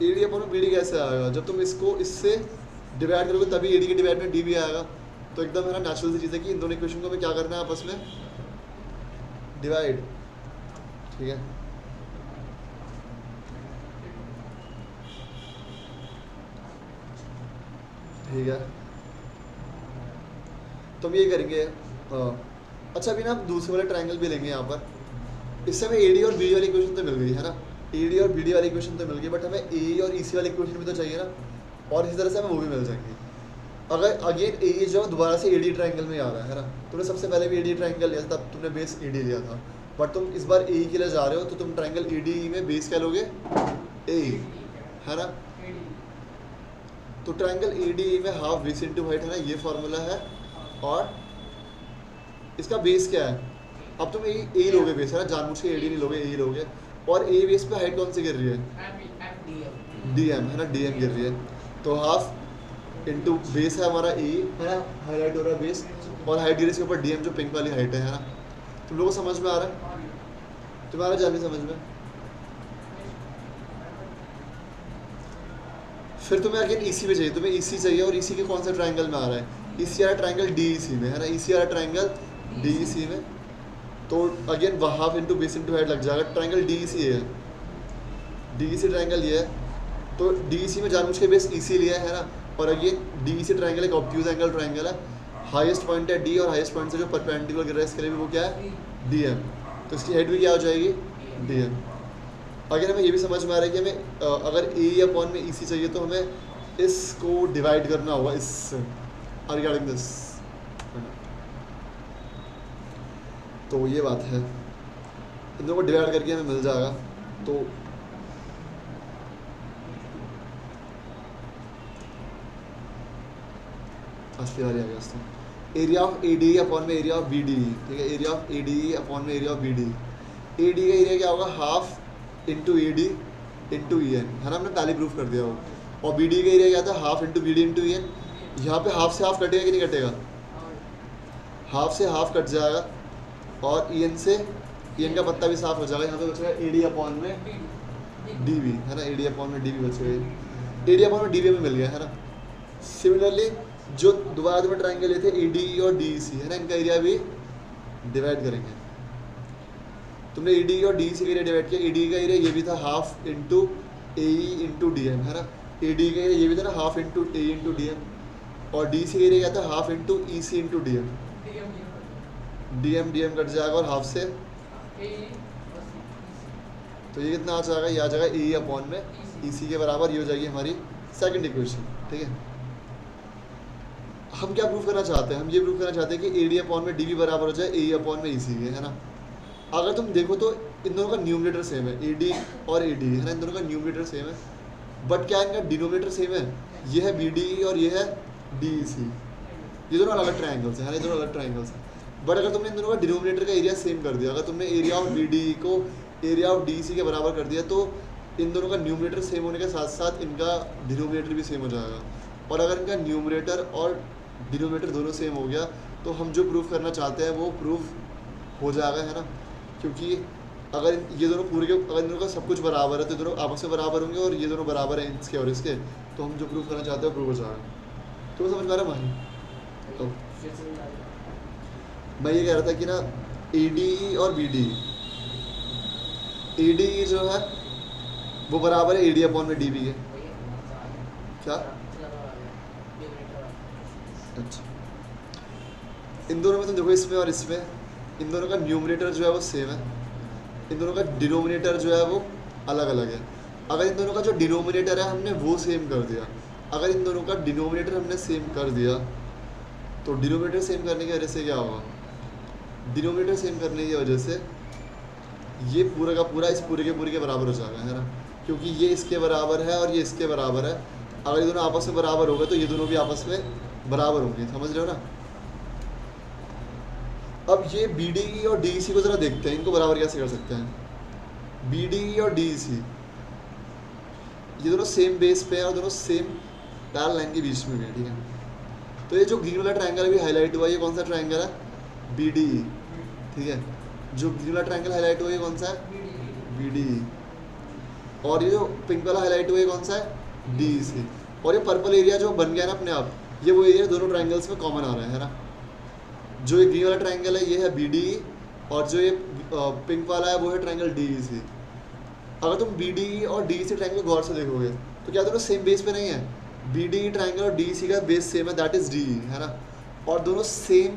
AD अपॉन में BD कैसे आएगा, जब तुम इसको इससे डिवाइड करोगे तभी AD के डिवाइड में DB आएगा। तो एकदम है ना नेचुरल सी चीज़ है कि इन दोनों इक्वेशन को हमें क्या करना है आपस में डिवाइड, ठीक है। ठीक है, तो हम ये करेंगे। अच्छा, अभी ना हम दूसरे वाले ट्रायंगल भी लेंगे यहाँ पर। इससे हमें AD और BD वाली इक्वेशन तो मिल गई, है ना, AD और BD वाली इक्वेशन तो मिल गई, बट हमें AE और EC वाली इक्वेशन भी तो चाहिए ना, और इसी तरह से हमें वो भी मिल जाएंगी। अगर अगेन AE जो दोबारा से AD ट्रायंगल में आ रहा है ना, तुमने सबसे पहले भी AD ट्रायंगल लिया था, तब तुमने बेस AD लिया था, बट तुम इस बार AE के लिए जा रहे हो, तो तुम ट्रायंगल ADE में बेस क्या लोगे, AE, है ना। तो ट्रायंगल ADE में हाफ बेस इनटू हाइट, है ना, ये फॉर्मूला है, और इसका बेस क्या है। अब तुम A लोगे बेस, है ना, जानबूझ के AD नहीं लोगे, AE लोगे। और ए बेस पे हाइट कौन सी गिर रही है, FDM DM है ना, DM गिर रही है। तो हाफ इंटू बेस है हमारा ए है ना, हाईलाइट हो रहा है बेस, और हाइट गिर रही है इसके ऊपर DM जो पिंक वाली हाइट है ना। तुम लोगों को समझ में आ रहा है, तुम्हारा जानी समझ में। फिर तुम्हें अगेन EC में चाहिए, तुम्हें EC चाहिए, और EC के कौन सा ट्राइंगल में आ रहा है, EC आ रहा है ट्राइंगल DEC में है ना, EC आ रहा है ट्राइंगल DEC में। तो अगेन वह half into base into height लग जाएगा, ट्राइंगल DEC है, DEC ट्राइंगल ये है। तो DEC में जानबूझ के बेस EC लिया है ना, और अगेन DEC ट्राइंगल एक ऑब्ट्यूज एंगल ट्राइंगल है, हाईएस्ट पॉइंट है D, और हाईएस्ट पॉइंट से जो परपेंडिकुलर गिर रहा है इसके लिए भी वो क्या है, DM। तो इसकी हाइट भी क्या हो जाएगी, DM। अगर हमें ये भी समझ में आ रहा है कि हमें अगर ए अपॉन में EC चाहिए तो हमें इसको डिवाइड करना होगा इससे, रिगार्डिंग दिस। तो ये बात है, इन दोनों को डिवाइड करके हमें मिल जाएगा। तो असली वाली आ गया दोस्तों, एरिया ऑफ ADE अपॉन में एरिया ऑफ BDE, ठीक है, एरिया ऑफ ADE अपॉन में एरिया ऑफ BDE। ADE का एरिया क्या होगा, half into AD into EN है ना, हमने पहले प्रूफ कर दिया वो। और BDE का एरिया क्या था, half into BD into EN। यहाँ पे हाफ से हाफ कटेगा कि नहीं कटेगा, हाफ से हाफ कट जाएगा, और EN से EN का पत्ता भी साफ हो जाएगा। यहाँ पे बचेगा AD अपॉन में DB है ना, AD अपॉन में DB बच गई, AD अपॉन में DB में मिल गया है ना। सिमिलरली जो दोबारा में ट्राइंगल लेते ADE और DEC है ना, इनका एरिया भी डिवाइड करेंगे। तुमने ADE और DEC का एरिया डिवाइड किया, ADE का एरिया ये भी था half into AE into DM है ना, ADE का एरिया ये भी था ना half into AE into DM, और DEC का एरिया क्या था, half into EC into DM। DM cut जाएगा और हाफ से, तो ये कितना आ जाएगा, ये आ जाएगा AE अपॉन में EC के बराबर, ये हो जाएगी हमारी सेकंड इक्वेशन, ठीक है। हम क्या प्रूफ करना चाहते हैं, हम ये प्रूफ करना चाहते हैं कि AD अपॉन में DB बराबर हो जाए AE अपॉन में EC के, है ना। अगर तुम देखो तो इन दोनों का न्यूमरेटर सेम है, AD और AD है ना, इन दोनों का न्यूमरेटर सेम है, बट क्या इनका डिनोमिनेटर सेम है, ये है BDE और ये है DEC। ये दोनों अलग ट्राइंगल्स हैं, है ना, ये दोनों अलग ट्राइंगल्स हैं। बट अगर तुमने इन दोनों का डिनोमिनेटर का एरिया सेम कर दिया, अगर तुमने एरिया ऑफ BDE को एरिया ऑफ DEC के बराबर कर दिया, तो इन दोनों का न्यूमरेटर सेम होने के साथ साथ इनका डिनोमिनेटर भी सेम हो जाएगा। और अगर इनका न्यूमरेटर और डिनोमिनेटर दोनों सेम हो गया, तो हम जो प्रूफ करना चाहते हैं वो प्रूफ हो जाएगा, है ना। क्योंकि अगर ये दोनों पूरे के, अगर इन दोनों का सब कुछ बराबर है तो दोनों आपस में बराबर होंगे, और ये दोनों बराबर हैं इसके और इसके, तो हम जो प्रूफ करना चाहते हैं प्रूफ हो जाएगा। तो समझ में आ रहा है भाई। तो मैं ये कह रहा था कि ना ADE और BDE, ADE जो है वो बराबर है AD अपॉन में DB के। क्या, अच्छा, इन दोनों में तुम देखो, इसमें और इसमें इन दोनों का न्यूमरेटर जो है वो सेम है, इन दोनों का डिनोमिनेटर जो है वो अलग अलग है। अगर इन दोनों का जो डिनोमिनेटर है हमने वो सेम कर दिया, अगर इन दोनों का डिनोमिनेटर हमने सेम कर दिया, तो डिनोमिनेटर सेम करने की वजह से क्या होगा, डिनोमिनेटर सेम करने की वजह से ये पूरा का पूरा इस पूरे के बराबर हो जाएगा, है ना, क्योंकि ये इसके बराबर है और ये इसके बराबर है। अगर ये दोनों आपस में बराबर हो गए तो ये दोनों भी आपस में बराबर होंगे, समझ रहे हो ना। अब ये BDE और DEC को ज़रा देखते हैं, इनको बराबर कैसे कर सकते हैं। BDE और DEC ये दोनों सेम बेस पे हैं और दोनों सेम पैरेलल लाइन के बीच में भी है, ठीक है। तो ये जो ग्रीन वाला ट्रायंगल अभी हाईलाइट हुआ, ये कौन सा ट्रायंगल है, BDE, ठीक है। जो ग्रीन वाला ट्रायंगल हाईलाइट हुआ ये कौन सा है, BDE। और ये जो पिंक वाला हाईलाइट हुआ ये कौन सा है, DEC। और ये पर्पल एरिया जो बन गया ना अपने आप, ये वो एरिया दोनों ट्रायंगल्स में कॉमन आ रहा है ना। जो ये ग्रीन वाला ट्रायंगल है ये है BDE, और जो ये पिंक वाला है वो है ट्रायंगल DEC। अगर तुम BDE और DEC ट्रायंगल गौर से देखोगे तो क्या दोनों सेम बेस पे नहीं है, BDE ट्रायंगल और DEC का बेस सेम है, दैट इज़ DE, है ना। और दोनों सेम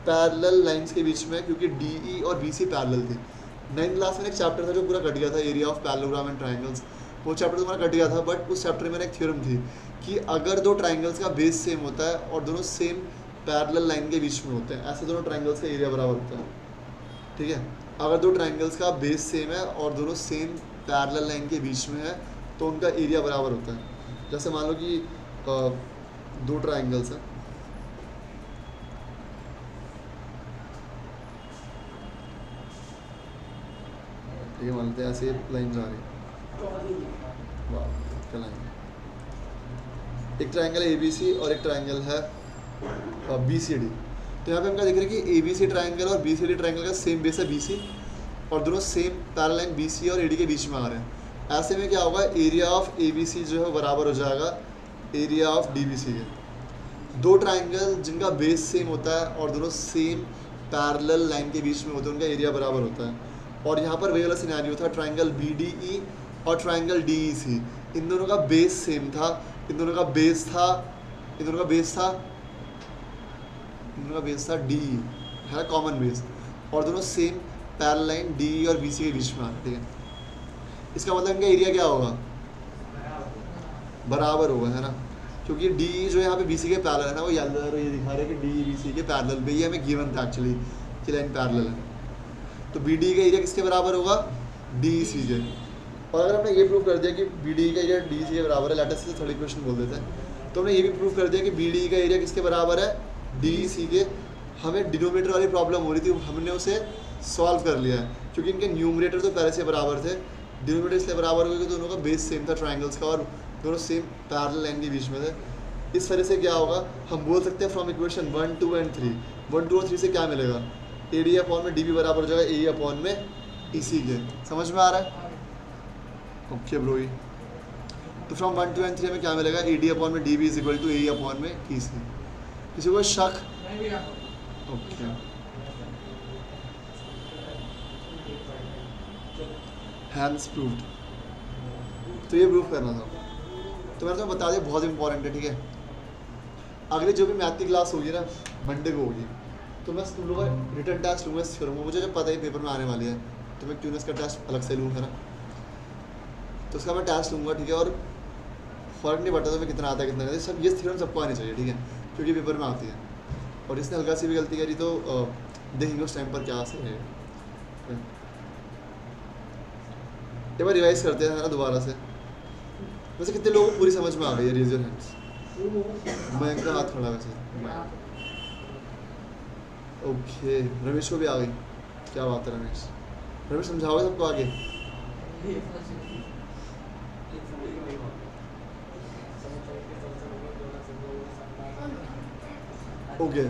पैरेलल लाइंस के बीच में, क्योंकि DE और BC पैरेलल थी। 9th क्लास में एक चैप्टर था जो पूरा कट गया था, area of parallelogram and triangles, वो चैप्टर तुम्हारा कट गया था। बट उस चैप्टर में एक थ्योरम थी कि अगर दो ट्रायंगल्स का बेस सेम होता है और दोनों सेम पैरेलल लाइन के बीच में होते हैं, ऐसे दोनों ट्रायंगल्स का एरिया बराबर होता है, ठीक है। अगर दो ट्रायंगल्स का बेस सेम है और दोनों सेम पैरेलल लाइन के बीच में है तो उनका एरिया बराबर होता है। जैसे मान लो कि दो ट्रायंगल्स हैं, ठीक है, मान लेते हैं ऐसे लाइन जा रही है, वाह क्या लाइन। एक ट्रायंगल है ABC और एक ट्रायंगल है BCD। तो यहाँ पे हम क्या देख रहे हैं कि ABC ट्रायंगल और BCD ट्रायंगल का सेम बेस है BC, और दोनों सेम पैरेलल लाइन BC और AD के बीच में आ रहे हैं। ऐसे में क्या होगा, एरिया ऑफ ABC जो है बराबर हो जाएगा एरिया ऑफ DBC के। दो ट्रायंगल जिनका बेस सेम होता है और दोनों सेम पैरेलल लाइन के बीच में होते हैं, उनका एरिया बराबर होता है। और यहाँ पर वही वाला सिनेरियो था, ट्रायंगल BDE और ट्रायंगल DEC, इन दोनों का बेस सेम था, इन दोनों का बेस था DE है, कॉमन बेस, और दोनों सेम पैरेलल लाइन DE और BC के बीच में आ रहे हैं। ठीक है, इसका मतलब इनका एरिया क्या होगा, बराबर होगा, है ना, क्योंकि DE जो यहाँ पे BC के पैरेलल है ना, वो येलो ये दिखा रहे हैं कि DE BC के पैरेलल पे, ये हमें गिवन था एक्चुअली कि लाइन पैरेलल है। तो BDE का एरिया किसके बराबर होगा, DEC के। और अगर हमने ये प्रूव कर दिया कि BDE का एरिया DEC के बराबर है, लेटर से थर्ड इक्वेशन बोल देते हैं, तो हमने ये भी प्रूव कर दिया कि BDE का एरिया किसके बराबर है, DEC के। हमें डिनोमिनेटर वाली प्रॉब्लम हो रही थी, हमने उसे सॉल्व कर लिया है, क्योंकि इनके न्यूमरेटर तो पहले से बराबर थे, डिनोमिनेटर इसलिए बराबर हो गए कि दोनों का बेस सेम था ट्रायंगल्स का, और दोनों सेम पैरेलल लाइन के बीच में थे। इस तरह से क्या होगा, हम बोल सकते हैं फ्रॉम इक्वेशन 1, 2 एंड 3, 1, 2 और 3 से क्या मिलेगा, AD अपॉन में DB बराबर हो जाएगा AE अपॉन में EC के। समझ में आ रहा है, ओके ब्रो। तो फ्रॉम 1, 2 एंड 3 में क्या मिलेगा, AD अपॉन में DB is equal to AE upon में EC। किसी को शक, ओके हैंड्स प्रूव्ड। तो ये प्रूव करना था, तो मैंने तुम्हें बता दिया, बहुत इंपॉर्टेंट है। ठीक है, अगली जो भी मैथ की क्लास होगी ना, मंडे को होगी, तो मैं तुम लोगों का रिटर्न टेस्ट लूँगा इस फिल्म, मुझे जब पता ही पेपर में आने वाली है, तो मैं क्यूनेस का टेस्ट अलग से लूँगा ना, तो उसका मैं टेस्ट लूँगा। ठीक है, और फ़र्क नहीं पड़ता तुम्हें कितना आता है कितना नहीं, सब ये थ्योरम सबको आनी चाहिए। ठीक है, क्योंकि पेपर में आती है, और इसने हल्का सी भी गलती करी तो देखेंगे उस टाइम पर क्या असर है। एक बार रिवाइज करते हैं ना दोबारा से। वैसे कितने लोगों को पूरी समझ में आ गई है, रेज योर हैंड्स। मैं इनका हाथ खड़ा वैसे, ओके रमेश को भी आ गई, क्या बात है रमेश, रमेश समझाओगे सबको आगे। ओके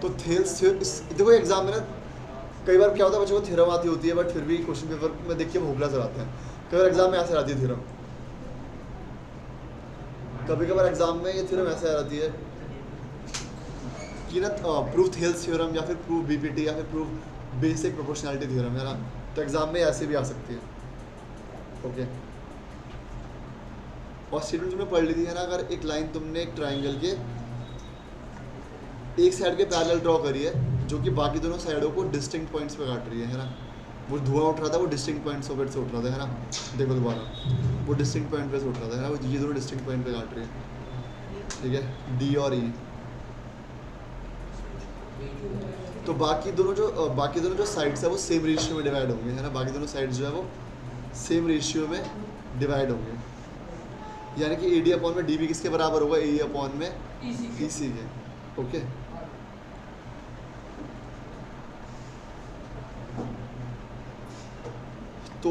तो थेल्स देखो एग्जाम में ना कई बार क्या होता है, बच्चों को थ्योरम आती होती है, बट फिर भी क्वेश्चन पेपर में देख के भोगला चलाते हैं। कई बार एग्जाम में ऐसे आती है थ्योरम, कभी कभार एग्जाम में ये थ्योरम ऐसे आ जाती है कि ना प्रूफ थेल्स थ्योरम या फिर प्रूफ BPT या फिर प्रूफ बेसिक प्रोपोर्शनैलिटी थ्योरम, है ना, तो एग्जाम में ऐसे भी आ सकती है। ओके, और स्टेटमेंट तुमने पढ़ ली थी, है ना, अगर एक लाइन तुमने एक ट्राइंगल के एक साइड के पैरेलल ड्रॉ करी है जो कि बाकी दोनों साइडों को डिस्टिंक्ट पॉइंट्स पे काट रही है ना, वो धुआं उठ रहा था, वो डिस्टिंक्ट पॉइंट्स पे से उठ रहा था, है ना, देखो दोबारा वो डिस्टिंक्ट पॉइंट पे से उठ रहा था, है ना, वो ये दोनों डिस्टिंक्ट पॉइंट पे काट रही है। ठीक है, D और E। तो बाकी दोनों जो साइड्स है वो सेम रेशियो में डिवाइड होंगे, है ना, बाकी दोनों साइड्स जो है वो सेम रेशियो में डिवाइड होंगे, यानी कि AD अपॉन में DB किसके बराबर होगा, AE अपॉन में EC के। ओके, तो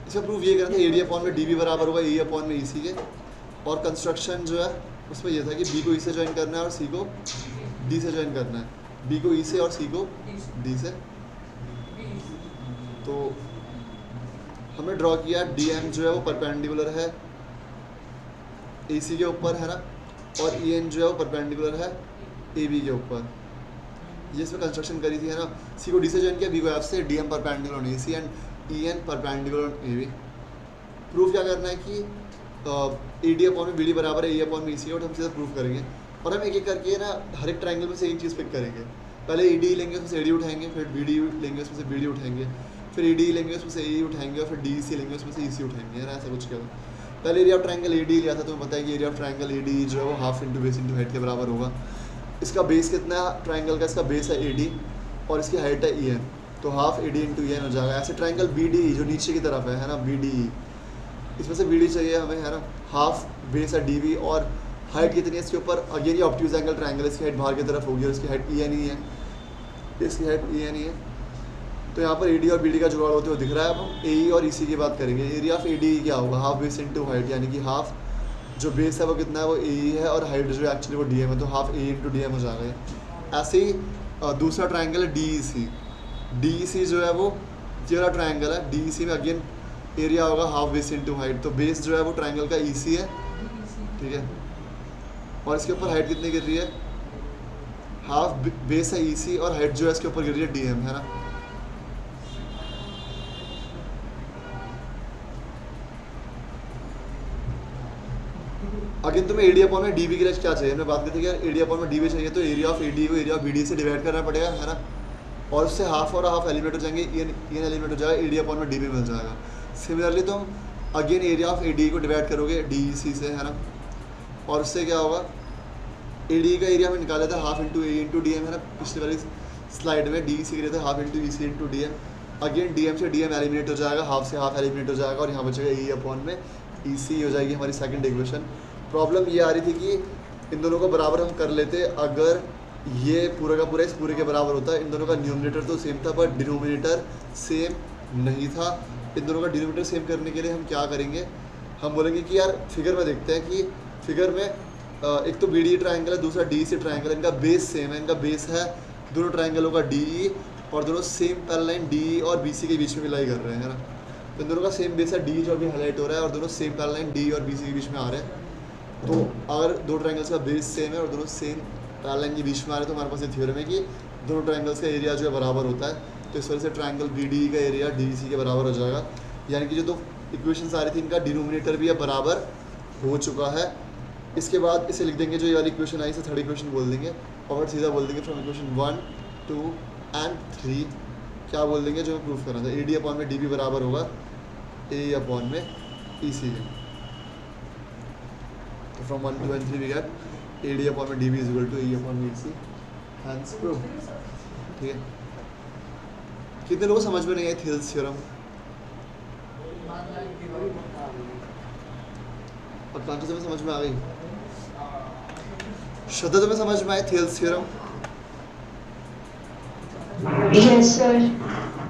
इसका प्रूफ ये करना था, AD अपॉन में DB बराबर होगा AE अपॉन में EC के, और कंस्ट्रक्शन जो है उसमें यह था कि B को E से ज्वाइन करना है और C को D से ज्वाइन करना है, B को E से और C को D से। तो हमने ड्रॉ किया DM जो है वो परपेंडिकुलर है AC के ऊपर, है ना, और EN जो है वो परपेंडिकुलर है AB के ऊपर। ये इसमें कंस्ट्रक्शन करी थी, है ना, C को D से ज्वाइन किया, B को F से, DM perpendicular on AC and EN perpendicular on AB। Proof क्या करना है कि AD अपॉन में BD बराबर है AE अपॉन में EC, और हम सीधा प्रूफ करेंगे। और हम एक एक करके ना हर एक ट्रायंगल में से एक चीज़ पिक करेंगे। पहले AD लेंगे, उसमें से AD उठाएंगे, फिर BD लेंगे, उसमें से BD उठाएंगे, फिर AD लेंगे, उसमें से AE उठाएंगे, और फिर DEC लेंगे, उसमें से EC उठाएंगे, है ना, ऐसा कुछ क्या। पहले एरिया ऑफ ट्रायंगल AD लिया था, तो हमें पता है कि एरिया ऑफ ट्रायंगल AD जो है वो half into base into height के बराबर होगा। इसका बेस कितना है ट्रायंगल का, इसका बेस है AD और इसकी हाइट है EN, तो हाफ AD इंटू EN हो जाएगा। ऐसे ट्रायंगल BDE जो नीचे की तरफ है ना, BDE, इसमें से BD चाहिए हमें, है ना, हाफ बेस है DB, और हाइट कितनी है इसके ऊपर, अगेन ये ऑब्ट्यूज एंगल ट्रायंगल, इसकी हाइट बाहर की तरफ होगी और इसकी हाइट EN ही है, इसकी हाइट EN ही है। तो यहाँ पर AD और BD का जुगाड़ होते हुए दिख रहा है। अब हम AE और EC की बात करेंगे। एरिया ऑफ AD क्या होगा, हाफ बेस इंटू हाइट, यानी कि हाफ जो बेस है वो कितना है, वो AE है, और हाइट जो एक्चुअली वो DM है, तो हाफ AE इंटू DM हो जाएगा। ऐसे ही दूसरा ट्राइंगल है DEC। DEC जो है वो ये वाला ट्राइंगल है। DEC में अगेन एरिया होगा हाफ बेस इंटू हाइट, तो बेस जो है वो ट्राइंगल का EC है, ठीक है, और इसके ऊपर हाइट कितनी गिर रही है, हाफ बेस है EC, और हाइट जो है इसके ऊपर गिर रही है DM, है ना। अगेन तुम्हें AD अपॉन में DB की रेंज क्या चाहिए, हमने बात की थी कि यार AD अपॉन में DB चाहिए, तो एरिया ऑफ AD को एरिया ऑफ BD से डिवाइड करना पड़ेगा, है ना, और उससे हाफ और हाफ एलिमिनेट हो जाएंगे, EN एलिमिनेट हो जाएगा, AD अपॉन में DB मिल जाएगा। सिमिलरली तुम अगेन एरिया ऑफ AD को डिवाइड करोगे DEC से, है ना, और उससे क्या होगा, AD का एरिया में निकाला था half into AE into DM, है ना, पिछली वाली स्लाइड में DEC के लिए था half into EC into DM। Again DM से DM एलिमिनेट हो जाएगा, हाफ से हाफ एलिमिनेट हो जाएगा, और यहाँ बचेगा AE अपॉन में EC हो जाएगी हमारी सेकंड इक्वेशन। प्रॉब्लम ये आ रही थी कि इन दोनों को बराबर हम कर लेते अगर ये पूरा का पूरा इस पूरे के बराबर होता। इन दोनों का न्यूमरेटर तो सेम था पर डिनोमिनेटर सेम नहीं था। इन दोनों का डिनोमिनेटर सेम करने के लिए हम क्या करेंगे, हम बोलेंगे कि यार फिगर में देखते हैं कि फिगर में एक तो BD ट्राइंगल है, दूसरा DEC ट्राइंगल है, इनका बेस सेम है, इनका बेस है दोनों ट्राइंगलों का DE, और दोनों सेम पैरेलल लाइन DE और BC के बीच में लाई कर रहे हैं, है ना। तो इन दोनों का सेम बेस है DE जो अभी हाईलाइट हो रहा है, और दोनों सेम पैरेलल लाइन DE और BC के बीच में आ रहे हैं। तो अगर दो ट्राइंगल्स का बेस सेम है और दोनों सेम पैरेलल लाइन के बीच में आ रहे हैं, तो हमारे पास ये थ्योरम है कि दोनों ट्राइंगल्स का एरिया जो है बराबर होता है। तो इस वजह से ट्राइंगल BD का एरिया DEC के बराबर हो जाएगा, यानी कि जो दो इक्वेशंस आ रही थी इनका डिनोमिनेटर भी अब बराबर हो चुका है। इसके बाद इसे लिख देंगे, जो ये वाली इक्वेशन आई इसे थर्ड इक्वेशन बोल देंगे, और सीधा बोल देंगे फ्रॉम इक्वेशन 1, 2 एंड 3 क्या बोल देंगे, जो हमें प्रूफ करना था, AD अपॉन में DB बराबर होगा AE अपॉन में EC के। तो फ्रॉम 1, 2 एंड 3 वी गेट AD अपॉन में DB is equal to AE upon में EC, हैंस प्रूफ, ठीक है। कितने लोगों को समझ में नहीं आई थेल्स थ्योरम, और कांची तुम्हें समझ में आ गई, श्रद्धा तुम्हें समझ में आई थेल्स थ्योरम? Yes sir.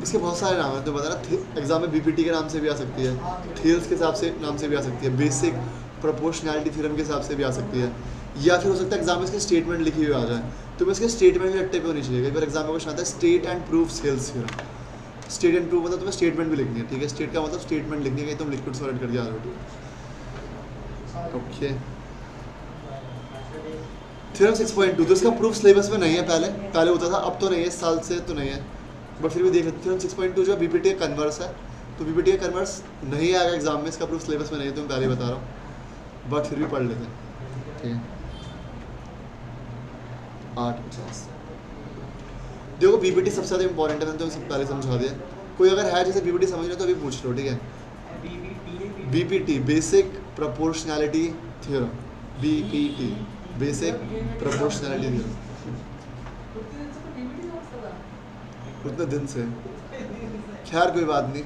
इसके बहुत सारे नाम हैं, तो बता ना, एग्जाम में BPT के नाम से भी आ सकती है, थेल्स के हिसाब से नाम से भी आ सकती है, बेसिक प्रोपोर्शनैलिटी थ्योरम के हिसाब से भी आ सकती है, या फिर हो सकता है एग्जाम में इसकी स्टेटमेंट लिखी हुई आ जाए, तो इसके स्टेटमेंट भी रट्टे पे होनी चाहिए। कई बार एग्जाम में क्वेश्चन आता है state and proof Thales theorem. State and proof मतलब तुम्हें स्टेटमेंट भी लिखनी है, ठीक है, स्टेट का मतलब स्टेटमेंट लिखनी है, कहीं तुम लिक्विड सॉलिड करके आ रहे हो, ठीक है। ओके, थ्योरम 6.2 तो इसका प्रूफ सिलेबस में नहीं है, पहले होता था, अब तो नहीं है, इस साल से तो नहीं है, बट फिर भी देख लेते। थ्योरम 6.2 जो BPT का कन्वर्स है, तो BPT का कन्वर्स नहीं आएगा एग्जाम में, इसका प्रूफ सिलेबस में नहीं है, तो मैं पहले बता रहा हूँ, बट फिर भी पढ़ लेते हैं, ठीक है। 8:50 देखो, BPT सबसे ज़्यादा इंपॉर्टेंट है, मैंने तो पहले समझा दिया। कोई अगर है जैसे BPT समझ रहे तो अभी पूछ लो, ठीक है। BPT basic proportionality theorem, BPT basic proportionality theorem, उतने दिन से, खैर कोई बात नहीं।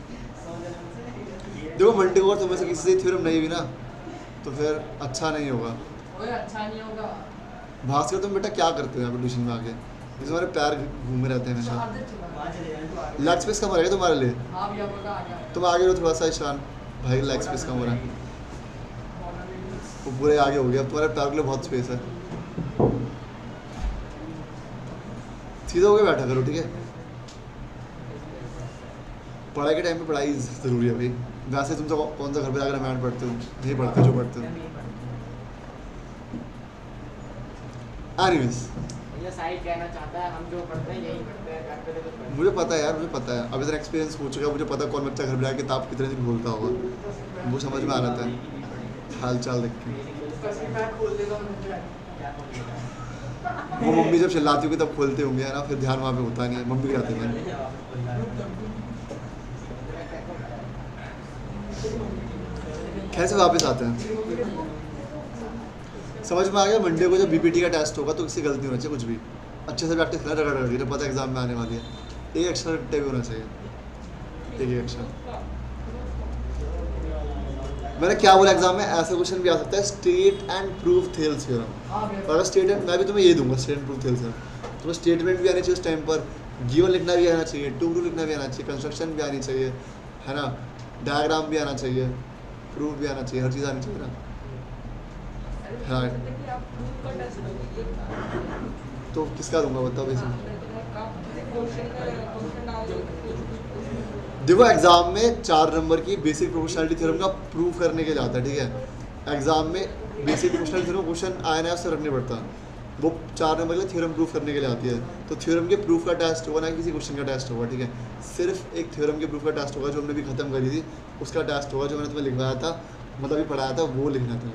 देखो मंडे को तुम्हें से किसी से थ्योरम नहीं भी ना, तो फिर अच्छा नहीं होगा, अच्छा नहीं होगा। भास्कर तुम बेटा क्या करते हो यहाँ पर ट्यूशन में आके, इस हमारे पैर घूमे रहते हैं हमेशा, लेग स्पेस कम रहेगा तुम्हारे लिए, तुम आगे हो थोड़ा सा, ईशान भाई लेग स्पेस कम हो रहा है, वो पूरे आगे हो गया, अब तुम्हारे पैर के लिए बहुत स्पेस है, सीधा होकर बैठा करो, ठीक है। पढ़ाई के टाइम पे पढ़ाई ज़रूरी है भाई, वैसे तुम तो कौन सा घर पे जाकर रामायण पढ़ते हो, नहीं पढ़ते जो पढ़ते हो। एनीवेज ये साइड कहना चाहता है, हम जो पढ़ते हैं यही पढ़ते हैं, घर पे तो कुछ मुझे पता है यार, मुझे पता है, अब इतना एक्सपीरियंस हो चुका है, मुझे पता है कौन बच्चा घर पे जाकर किताब कितने दिन खोलता होगा, वो समझ में आ रहा है हाल चाल देख के। वो मम्मी जब चिल्लाती होगी तब खोलते होंगे, है ना, फिर ध्यान वहाँ पे होता नहीं है, मम्मी कहते हैं। कैसे वापस आते हैं, समझ में आ गया। मंडे को जब BPT का टेस्ट होगा तो किसी गलती होना चाहिए, कुछ भी अच्छे से प्रैक्टिस करना, रगड़ रगड़ पता है एग्जाम में आने वाली है, एक एक्स्ट्रा रट्टे भी होना चाहिए, एक एक्स्ट्रा। मैंने क्या बोला, एग्जाम में ऐसा क्वेश्चन भी आ सकता है, state and proof Thales theorem, और अगर स्टेट एंड, मैं भी तुम्हें ये दूंगा state and proof Thales theorem, तुम्हें स्टेटमेंट भी आनी चाहिए उस टाइम पर, गिवन लिखना भी आना चाहिए, टू टू लिखना भी आना चाहिए, कंस्ट्रक्शन भी आनी चाहिए, है ना, डायग्राम भी आना चाहिए, प्रूफ भी आना चाहिए, हर चीज़ आनी चाहिए ना। हाँ तो किसका दूंगा बताओ वैसे। देखो एग्जाम में 4 नंबर की बेसिक प्रोपोर्शनलिटी थ्योरम का प्रूफ करने के लिए आता है, ठीक है। एग्जाम में बेसिक प्रोपोर्शनलिटी थ्योरम क्वेश्चन आया ना उससे रखने पड़ता, वो 4 नंबर के थ्योरम प्रूफ करने के लिए आती है। तो थ्योरम के प्रूफ का टेस्ट होगा ना, किसी क्वेश्चन का टेस्ट होगा, ठीक है। सिर्फ एक थ्योरम के प्रूफ का टेस्ट होगा जो हमने भी खत्म करी थी, उसका टेस्ट होगा, जो मैंने तुम्हें लिखवाया था, मतलब अभी पढ़ाया था, वो लिखना था।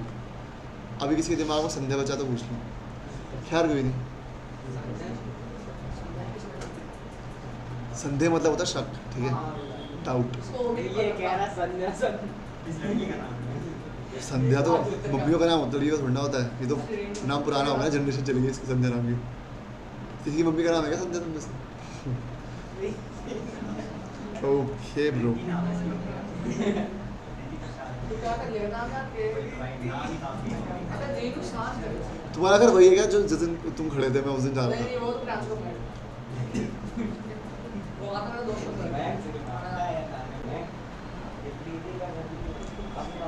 अभी किसी के दिमाग में संदेह बचा तो पूछ लो, खैर कोई नहीं। संदेह मतलब होता है शक, ठीक है, डाउट। ये कह रहा संध्या तो मम्मियों का नाम होता है, ये थोड़ा होता है, ये तो नाम पुराना होगा ना, जनरेशन चली गई इसकी संध्या नाम की। किसी की मम्मी का नाम है क्या संध्या तुम में से? Okay bro. तुम्हारा घर वही है क्या जो जिस दिन तुम खड़े थे, मैं उस दिन जा रहा था।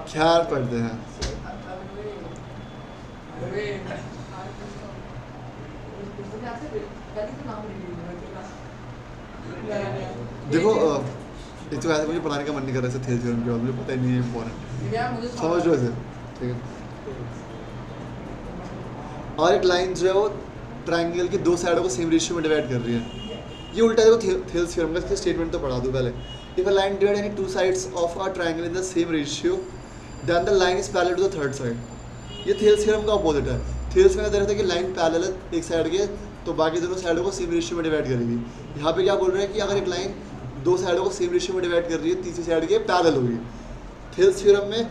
खैर पढ़ते हैं। देखो एक तो ऐसे मुझे पढ़ाने का मन नहीं कर रहा है थेल थ्योरम के बाद, मुझे पता ही नहीं है इम्पोर्टेंट, समझ लो ऐसे, ठीक है। और एक लाइन जो है वो ट्रायंगल की 2 साइडों को सेम रेशियो में डिवाइड कर रही है, ये उल्टा है। देखो थेल थ्योरम का इसका स्टेटमेंट तो पढ़ा दूं पहले। If a line divide any 2 sides of a triangle in the same ratio then the line is parallel to the third side. ये थेल थ्योरम का अपोजिट है। थेल्स में कहते हैं कि लाइन पैरेलल है एक साइड के, तो बाकी दोनों साइडों को सेम रेशियो में डिवाइड करेगी। यहाँ पे क्या बोल रहे हैं कि अगर एक लाइन 2 साइडों को सेम रेशियो में डिवाइड कर रही है, तीसरी साइड के पैरेलल होगी। थेल्स थ्योरम में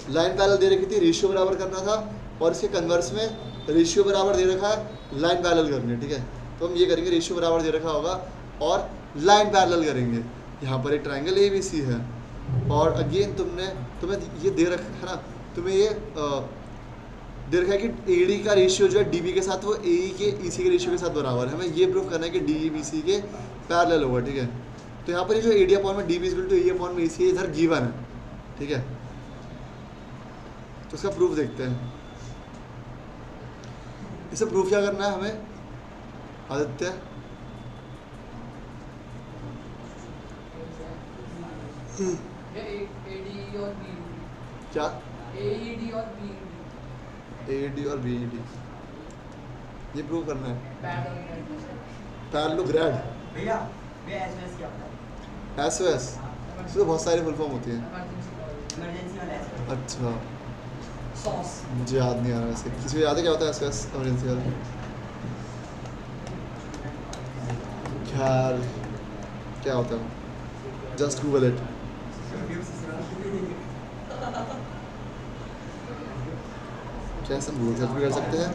लाइन पैरेलल दे रखी थी, रेशियो बराबर करना था, और इसके कन्वर्स में रेशियो बराबर दे रखा है, लाइन पैरेलल करनी है, ठीक है। तो हम ये करेंगे, रेशियो बराबर दे रखा होगा और लाइन पैरेलल करेंगे। यहाँ पर एक ट्रायंगल ABC है, और अगेन तुम्हें ये दे रखा है ना, तुम्हें ये दे रखा है कि AD का रेशियो जो है DB के साथ वो AE के EC के रेशियो के साथ बराबर है। हमें ये प्रूफ करना है कि DE BC के पैरेलल होगा, ठीक है। तो यहाँ पर ये जो AD अपॉन में DB equal to AE upon में AC है, इधर गिवन है, ठीक है। तो इसका प्रूफ देखते हैं। इसे प्रूफ क्या करना है हमें आदित्य? क्या AED और AD और BED ये प्रूव करना है। पैरेललोग्राम भैया SOS क्या होता है? SOS इसमें बहुत सारी फुल फॉर्म होती है। इमरजेंसी वाला SOS। अच्छा सॉस। मुझे याद नहीं आ रहा वैसे, किसी को याद है क्या होता है SOS इमरजेंसी वाला? खैर क्या होता है, जस्ट गूगल इट। क्या सब गूगल सर्च भी कर सकते हैं?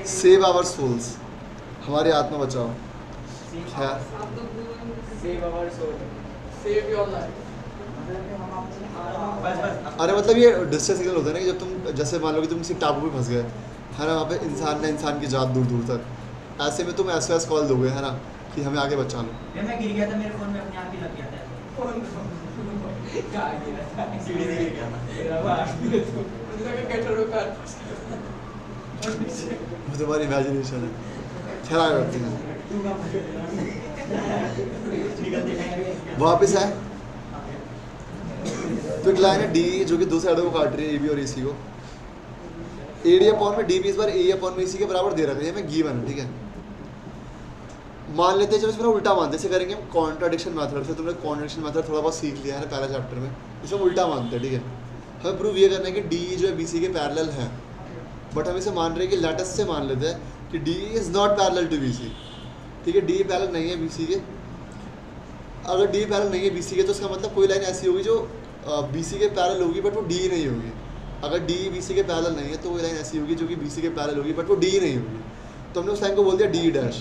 सेव आवर सोल्स, हमारी आत्मा बचाओ। खैर save our soul, save your life. अरे मतलब ये डिस्ट्रेस सिग्नल होता है ना कि जब तुम जैसे मान लो कि तुम किसी टापू पे फंस गए, है ना, वहाँ पे इंसान ने इंसान की जात दूर दूर तक, ऐसे में तुम SOS कॉल दोगे, है ना, कि हमें आगे बचा लो। मैं गिर गया था, मेरे फोन में अपने आप ही लग गया था। कहाँ गिरा था? सीढ़ी से गिर गया था। वो तुम्हारी इमेजिनेशन है। खैर आगे बढ़ते हैं, वापस आए। तो एक लाइन है D जो कि 2 साइडों को काट रही है, AB और AC को। AD अपॉन में DB इस बार AE अपॉन में AC के बराबर दे रखा है, हमें गिवन है, ठीक है। मान लेते हैं चलो इसमें उल्टा मानते हैं, जैसे करेंगे हम कॉन्ट्राडिक्शन मेथड से। तुमने कॉन्ट्राडिक्शन मेथड थोड़ा बहुत सीख लिया है ना पहले चैप्टर में, इसमें उल्टा मानते हैं, ठीक है। हमें प्रूव ये करना है कि DE जो है BC के पैरेलल है, बट हम इसे मान रहे हैं कि लेटस से मान लेते हैं कि DE is not parallel to BC, ठीक है। DE पैरेलल नहीं है BC के। अगर DE पैरेलल नहीं है BC के तो उसका मतलब कोई लाइन ऐसी होगी जो BC के पैरेलल होगी बट वो DE नहीं होगी। अगर DE BC के पैरेलल नहीं है तो वो लाइन ऐसी होगी जो कि BC के पैरेलल होगी बट वो DE नहीं होगी। तो हमने उस लाइन को बोल दिया DE डैश।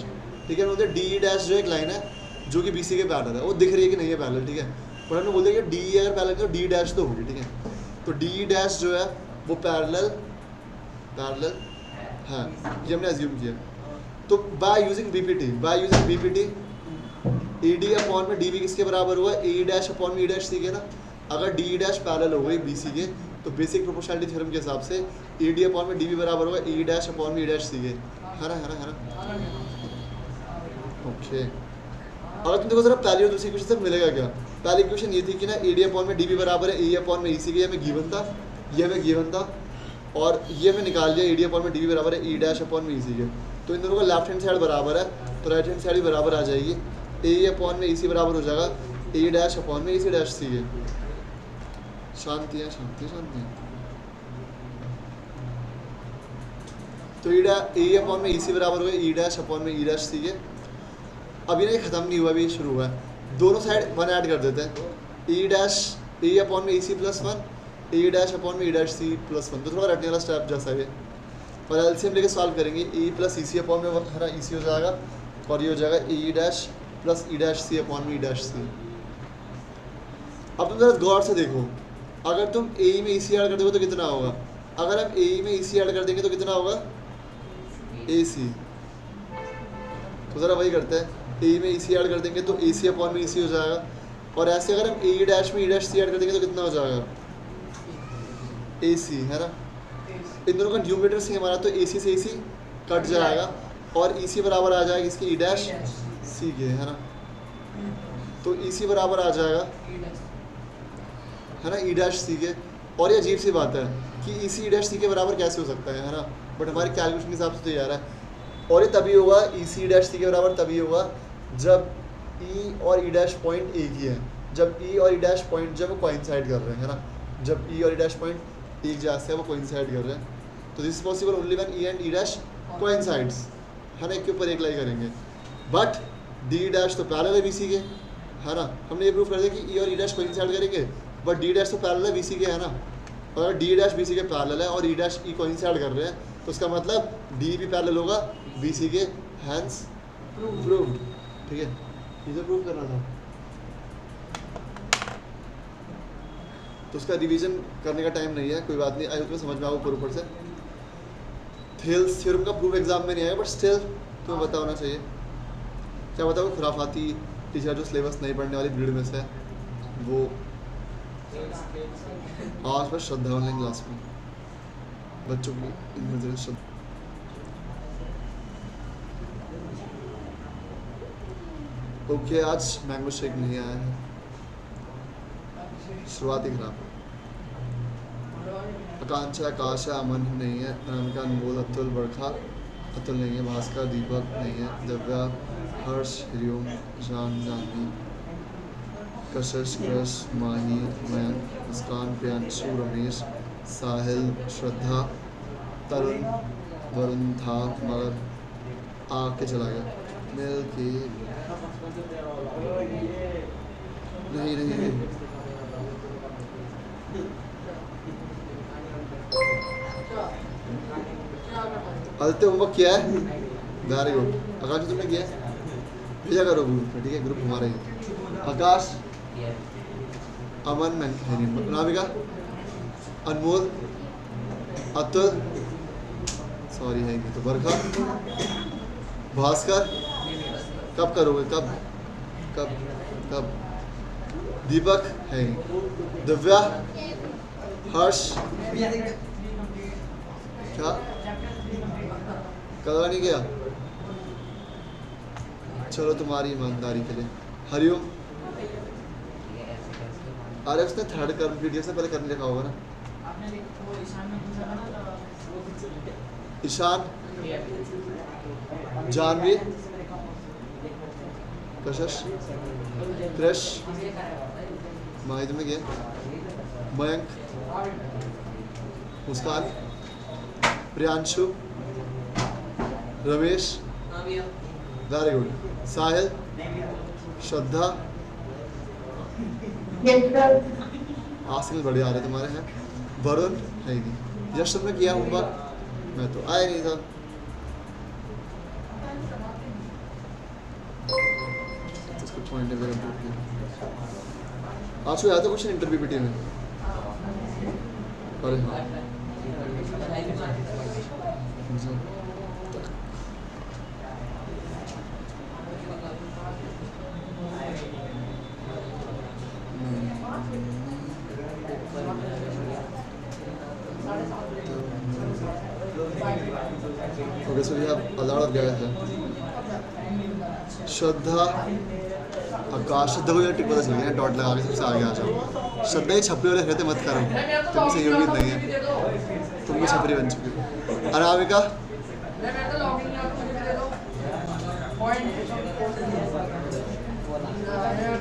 ठीक है, बोलते हैं डी डैश जो एक लाइन है जो कि बी सी के पैरेलल है, वो दिख रही है कि नहीं है पैरेलल, ठीक है, पर हमने बोल दिया कि डी अगर पैरेलल है तो डी डैश तो होगी, ठीक है, तो डी डैश जो है वो पैरेलल है, ये हमने एज्यूम किया। तो by using BPT A D upon में डी बी किसके बराबर हुआ, ए डैश अपॉन में ई डैश सी के ना, अगर डी डैश पैरेलल हो गई बी सी के तो बेसिक प्रोपोर्शनलिटी थ्योरम के हिसाब से ए डी अपॉन में डी बी बराबर होगा ए डैश अपॉन में ई डैश सी के, है ना। ओके, अगर तुम देखो जरा पहली और दूसरी इक्वेशन से मिलेगा क्या, पहली इक्वेशन ये थी कि ना ए डी अपॉन में डी बी बराबर है ए अपॉन में ई सी के, ये हमें गिवन था, और ये हमें निकाल लिया ए डी अपॉन में डी बी बराबर है ई डैश अपॉन में ई सी के, तो इन दोनों का लेफ्ट हैंड साइड बराबर है तो राइट हैंड साइड भी बराबर आ जाएगी, ए अपॉन में ई सी बराबर हो जाएगा ए डैश अपॉन में ई सी डैश सी के। शांति है। तो ए अपॉन में ई सी बराबर हो गया ई डैश अपॉन में ई डैश सी के। अभी ना ये खत्म नहीं हुआ, अभी ये शुरू हुआ है, दोनों साइड 1 ऐड कर देते हैं, ए अपॉन में ई सी प्लस 1 ए डैश अपॉन में ई डैश सी प्लस 1, तो थोड़ा रटने वाला स्टेप जैसा है, और एलसीएम लेके सॉल्व करेंगे, ए प्लस ई सी अपॉन में है ना ई सी हो जाएगा, और ये हो जाएगा ए डैश प्लस ई डैश सी अपॉन में ई डैश सी। अब तुम जरा गौर से देखो, अगर तुम ए में ई सी ऐड कर दोगे तो कितना होगा, अगर हम ए में ई सी ऐड कर देंगे तो कितना होगा ए सी, तो ज़रा वही करते हैं, ए में ई सी ऐड कर देंगे तो ए सी अपॉन में ई सी हो जाएगा, और ऐसे अगर हम ए डैश में ई डैश सी ऐड कर देंगे तो कितना हो जाएगा ए सी, है ना। इन दोनों का न्यूमरेटर से हमारा तो ए सी से ए सी कट जाएगा, और ई सी बराबर आ जाएगा इसके ई डैश सी के, है ना, तो ई सी बराबर आ जाएगा, है ना, ई डैश सी के। और ये अजीब सी बात है कि ई सी ई डैश सी के बराबर कैसे हो सकता है ना, बट हमारे कैलकुलेशन के हिसाब से तो ये आ रहा है, और ये तभी होगा ई सी डैश सी के बराबर तभी होगा जब ई और ई डैश पॉइंट एक ही है, जब ई और ई डैश पॉइंट जब वो कोइंसाइड कर रहे हैं, है ना, जब ई और ई डैश पॉइंट एक जैसे है वो कोइंसाइड कर रहे हैं, तो this is possible only when E and E dash coincides, है ना, एक के ऊपर एक लाई करेंगे, बट डी डैश तो पैरेलल है बी सी के, है ना, हमने ये प्रूव कर दिया कि ई और ई डैश कोइंसाइड करेंगे, बट डी डैश तो पैरेलल है बी सी के, है ना, और अगर डी डैश बी सी के पैरेलल है और ई डैश ई कोइंसाइड कर रहे हैं तो उसका मतलब डी भी पैरेलल होगा बी सी के, हैंस प्रूव्ड, ठीक है, ये तो प्रूव करना था। तो उसका रिवीजन करने का टाइम नहीं है, कोई बात नहीं, आई होप समझ में आओ ऊपर से। थेल्स थ्योरम का प्रूफ एग्जाम में नहीं आया, बट स्टिल तुम्हें पता होना चाहिए। क्या बताओ, खुराफाती टीचर जो सिलेबस नहीं पढ़ने वाली भीड़ में से वो आज बस श्रद्धा ऑनलाइन क्लास में बच्चों की ओके, आज मैंगो शेक नहीं आया है, शुरुआत ही खराब। आकांक्षा, आकाश है, अमन नहीं है, अनामिका, अनमोल, अतुल, बरखा, अतुल नहीं है, भास्कर, दीपक नहीं है, दिव्या, हर्ष, हरिओम, जान, जानवी, कशिश, क्रश, माही, मयंक, मुस्कान, प्रियांशु, रमेश, साहिल, श्रद्धा, तरुण, वरुण था मगर आके चला गया, मिल के नहीं आदित्य होमवर्क किया है, वेरी गुड। आकाश तुमने किया है, भेजा करो ग्रुप में, ठीक है, ग्रुप हमारा ही। आकाश, अमन, नामिका, अनमोल, अतुल, सॉरी है नहीं, तो बरखा, भास्कर, कब करोगे, कब कब कब दीपक है नहीं, दिव्या, हर्ष, क्या कल नहीं गया, चलो तुम्हारी ईमानदारी के लिए। हरिओम, अरे उसने थर्ड कर्म पीडीएफ से पहले करने लिखा होगा ना, ईशान, जानवी, कशिश, कृष, माहिद में गया, मयंक, मुस्कान, प्रियांशु, रमेश, वेरी गुड, साहिल, श्रद्धा, आसिल बढ़िया आ रहे तुम्हारे हैं, वरुण है नहीं, यश तुमने किया होमवर्क, मैं तो आया नहीं था। पॉइंट है मेरा बोर्ड के। आज को आया था क्वेश्चन इंटरव्यू पीटी में। अरे हाँ okay so we have a lot of guys है। श्रद्धा आकाश, श्रद्धा को टिक पता चल गया, डॉट लगा के सबसे आगे आ जाओ। श्रद्धा ये छपरी वाले रहते मत करो, तुम सहयोगी नहीं है, तुम भी छपरी बन चुकी हो। अनामिका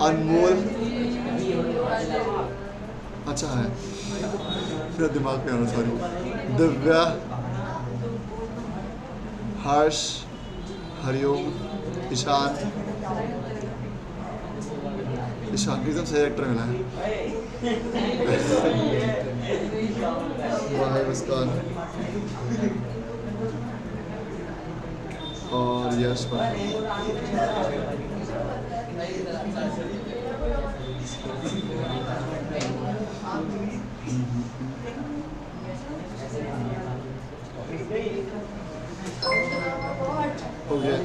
अनमोल, अच्छा है मेरा दिमाग में आ रहा, सॉरी। दिव्या, हर्ष, हरिओम, ईशान, ईशान एकदम सही एक्टर मिला है। मुस्कान और यश हो गया।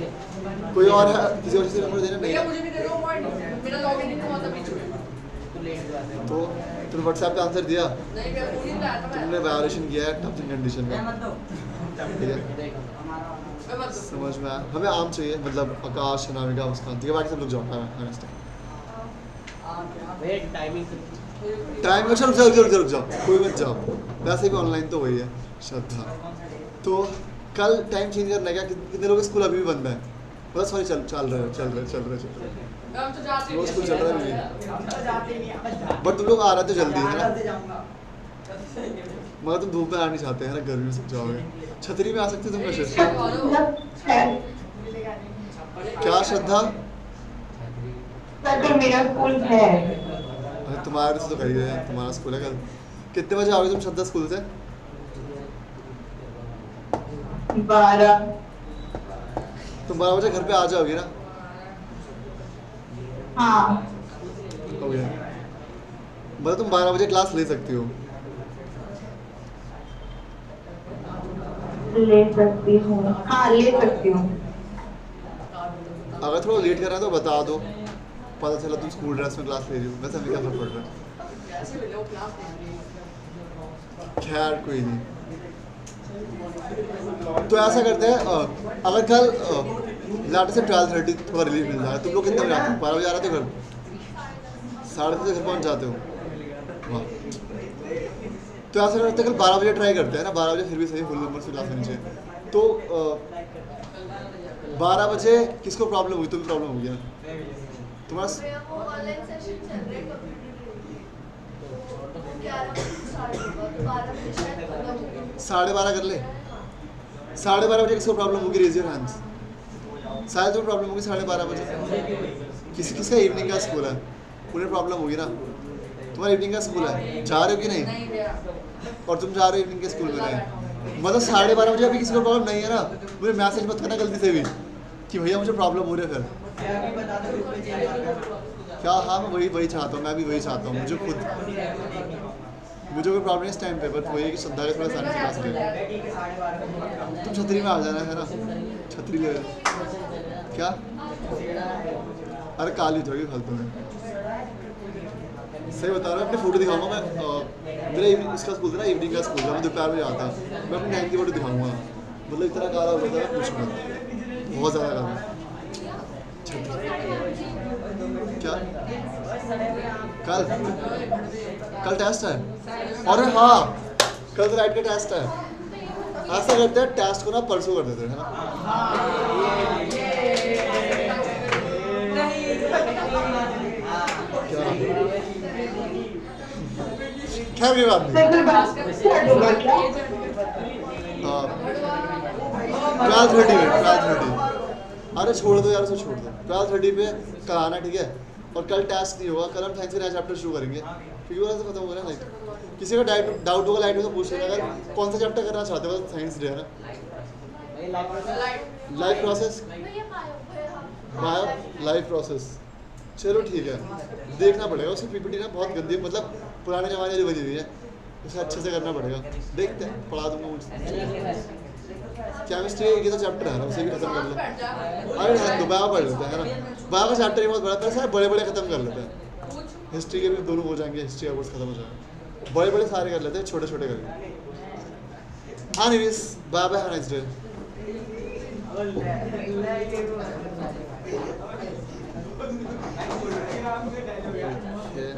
कोई और है किसी और से नंबर देना? भैया मुझे भी दे दो पॉइंट, मेरा लॉगिन नहीं हुआ था बीच में। तो तुमने व्हाट्सएप पे आंसर दिया? नहीं मैं पूरी लाया था। तुमने वायलेशन किया है टर्म्स एंड कंडीशन का, ठीक है मैं मत दो। समझ में आया। हमें आम चाहिए, मतलब आकाश, अनामिका, मुस्कान, ठीक है बाकी सब लोग जाओ। वेट टाइमिंग टाइम अच्छा रुक जाओ, कोई मत जाओ, वैसे भी ऑनलाइन तो वही है। श्रद्धा, तो कल टाइम चेंज करना है क्या? कितने लोग स्कूल अभी भी बंद है? मतलब सॉरी चल रहे हम तो जाते रोज स्कूल चल रहा है हम तो जाते नहीं। बट तुम लोग आ रहे थे जल्दी, है ना? मगर तुम धूप में आ नहीं चाहते हैं ना, गर्मी में सब जाओगे। छतरी में आ सकते तुम कैसे? क्या श्रद्धा? सर मेरा स्कूल है। अरे तुम्हारे से तो कही है तुम्हारा स्कूल है कल। कितने बजे आओगे तुम श्रद्धा स्कूल से? 12। तुम 12 बजे घर पे आ जाओगे ना? हाँ हो गया। मतलब तुम 12 बजे क्लास ले सकती हो? ले सकती हूँ, हाँ ले सकती हूँ। अगर थोड़ा लेट कर रहा है तो बता दो, पता चला तुम स्कूल ड्रेस में क्लास ले रही हो, वैसे हमें क्या फर्क पड़ रहा है? कैसे भी लो क्लास नहीं। खैर कोई नहीं। तो ऐसा करते हैं, अगर कल लाटे से 12:30 थोड़ा रिलीफ मिल जाए, तुम लोग कितने बजे आते हो? 12 बजे आ रहे थे घर? 6:30 घर पहुँच जाते हो? वाह। तो ऐसा करते हैं कल 12 बजे ट्राई करते हैं ना, 12 बजे फिर भी सही, फुल नंबर से क्लास होनी चाहिए। तो 12 बजे किसको प्रॉब्लम हुई? तुम्हें प्रॉब्लम हो गया तुम्हारा? ऑनलाइन सेशन चल रहे कंप्यूटर 12:30 कर ले। 12:30 बजे किसको प्रॉब्लम होगी? Raise your hands. शायद तुम्हें प्रॉब्लम होगी 12:30 बजे। किसका इवनिंग का स्कूल है? उन्हें प्रॉब्लम होगी ना। तुम्हारा इवनिंग का स्कूल है, जा रहे हो कि नहीं? नहीं भैया। और तुम जा रहे हो इवनिंग के स्कूल में? नहीं, मतलब 12:30 बजे अभी किसी को प्रॉब्लम नहीं है ना? मुझे मैसेज मत करना गलती से भी कि भैया मुझे प्रॉब्लम हो रही है। फिर क्या? हाँ मैं वही चाहता हूँ, मैं भी वही चाहता हूँ। मुझे कोई प्रॉब्लम इस टाइम पे, बट वही है कि श्रद्धा के थोड़ा आसानी से क्लास ले। तुम छतरी में आ जाना है ना, छतरी ले क्या? अरे काली थोड़ी फालतू में, सही बता रहा हूँ। अपनी फोटो दिखाऊंगा मैं। मेरा इसका स्कूल था ना, इवनिंग का स्कूल था, मैं दोपहर में आता, मैं अपनी 9 की फोटो दिखाऊंगा। मतलब इतना काला हो गया था, कुछ मत, बहुत ज़्यादा काला। क्या कल टेस्ट है? अरे हाँ कल तो राइट का टेस्ट है। ऐसा करते हैं टेस्ट को ना परसों कर देते हैं, है ना? क्या खैर कोई बात नहीं। हाँ 12:30 में 12:30। अरे छोड़ दो यार, उसको छोड़ दो। 12:30 पे कल आना, ठीक है? और कल टेस्ट नहीं होगा, कल हम साइंस का नया चैप्टर शुरू करेंगे, क्योंकि वो ऐसा खत्म हो गया ना। लाइक किसी का डाउट होगा लाइट में तो पूछ लेना। अगर कौन सा चैप्टर करना चाहते हो? साइंस डे है ना, life process, bio life process. चलो ठीक है, देखना पड़ेगा उसकी पीपीटी ना बहुत गंदी है, मतलब पुराने ज़माने की बनी हुई है, उसे अच्छे से करना पड़ेगा। देखते हैं, पढ़ा दूंगा मुझसे। केमिस्ट्री एक ही तो चैप्टर है ना, उसे भी खत्म कर लो। बैठ जा अरे दो बाबा पढ़ लेते हैं, है ना। बाबा का चैप्टर ही बहुत बड़ा था, सारे बड़े बड़े खत्म कर लेते हैं। पूछ हिस्ट्री के भी दोनों हो जाएंगे, हिस्ट्री का कोर्स खत्म हो जाएगा, बड़े बड़े सारे कर लेते हैं, छोटे छोटे कर लेते हैं। हाँ निविस, bye bye, next day. Okay.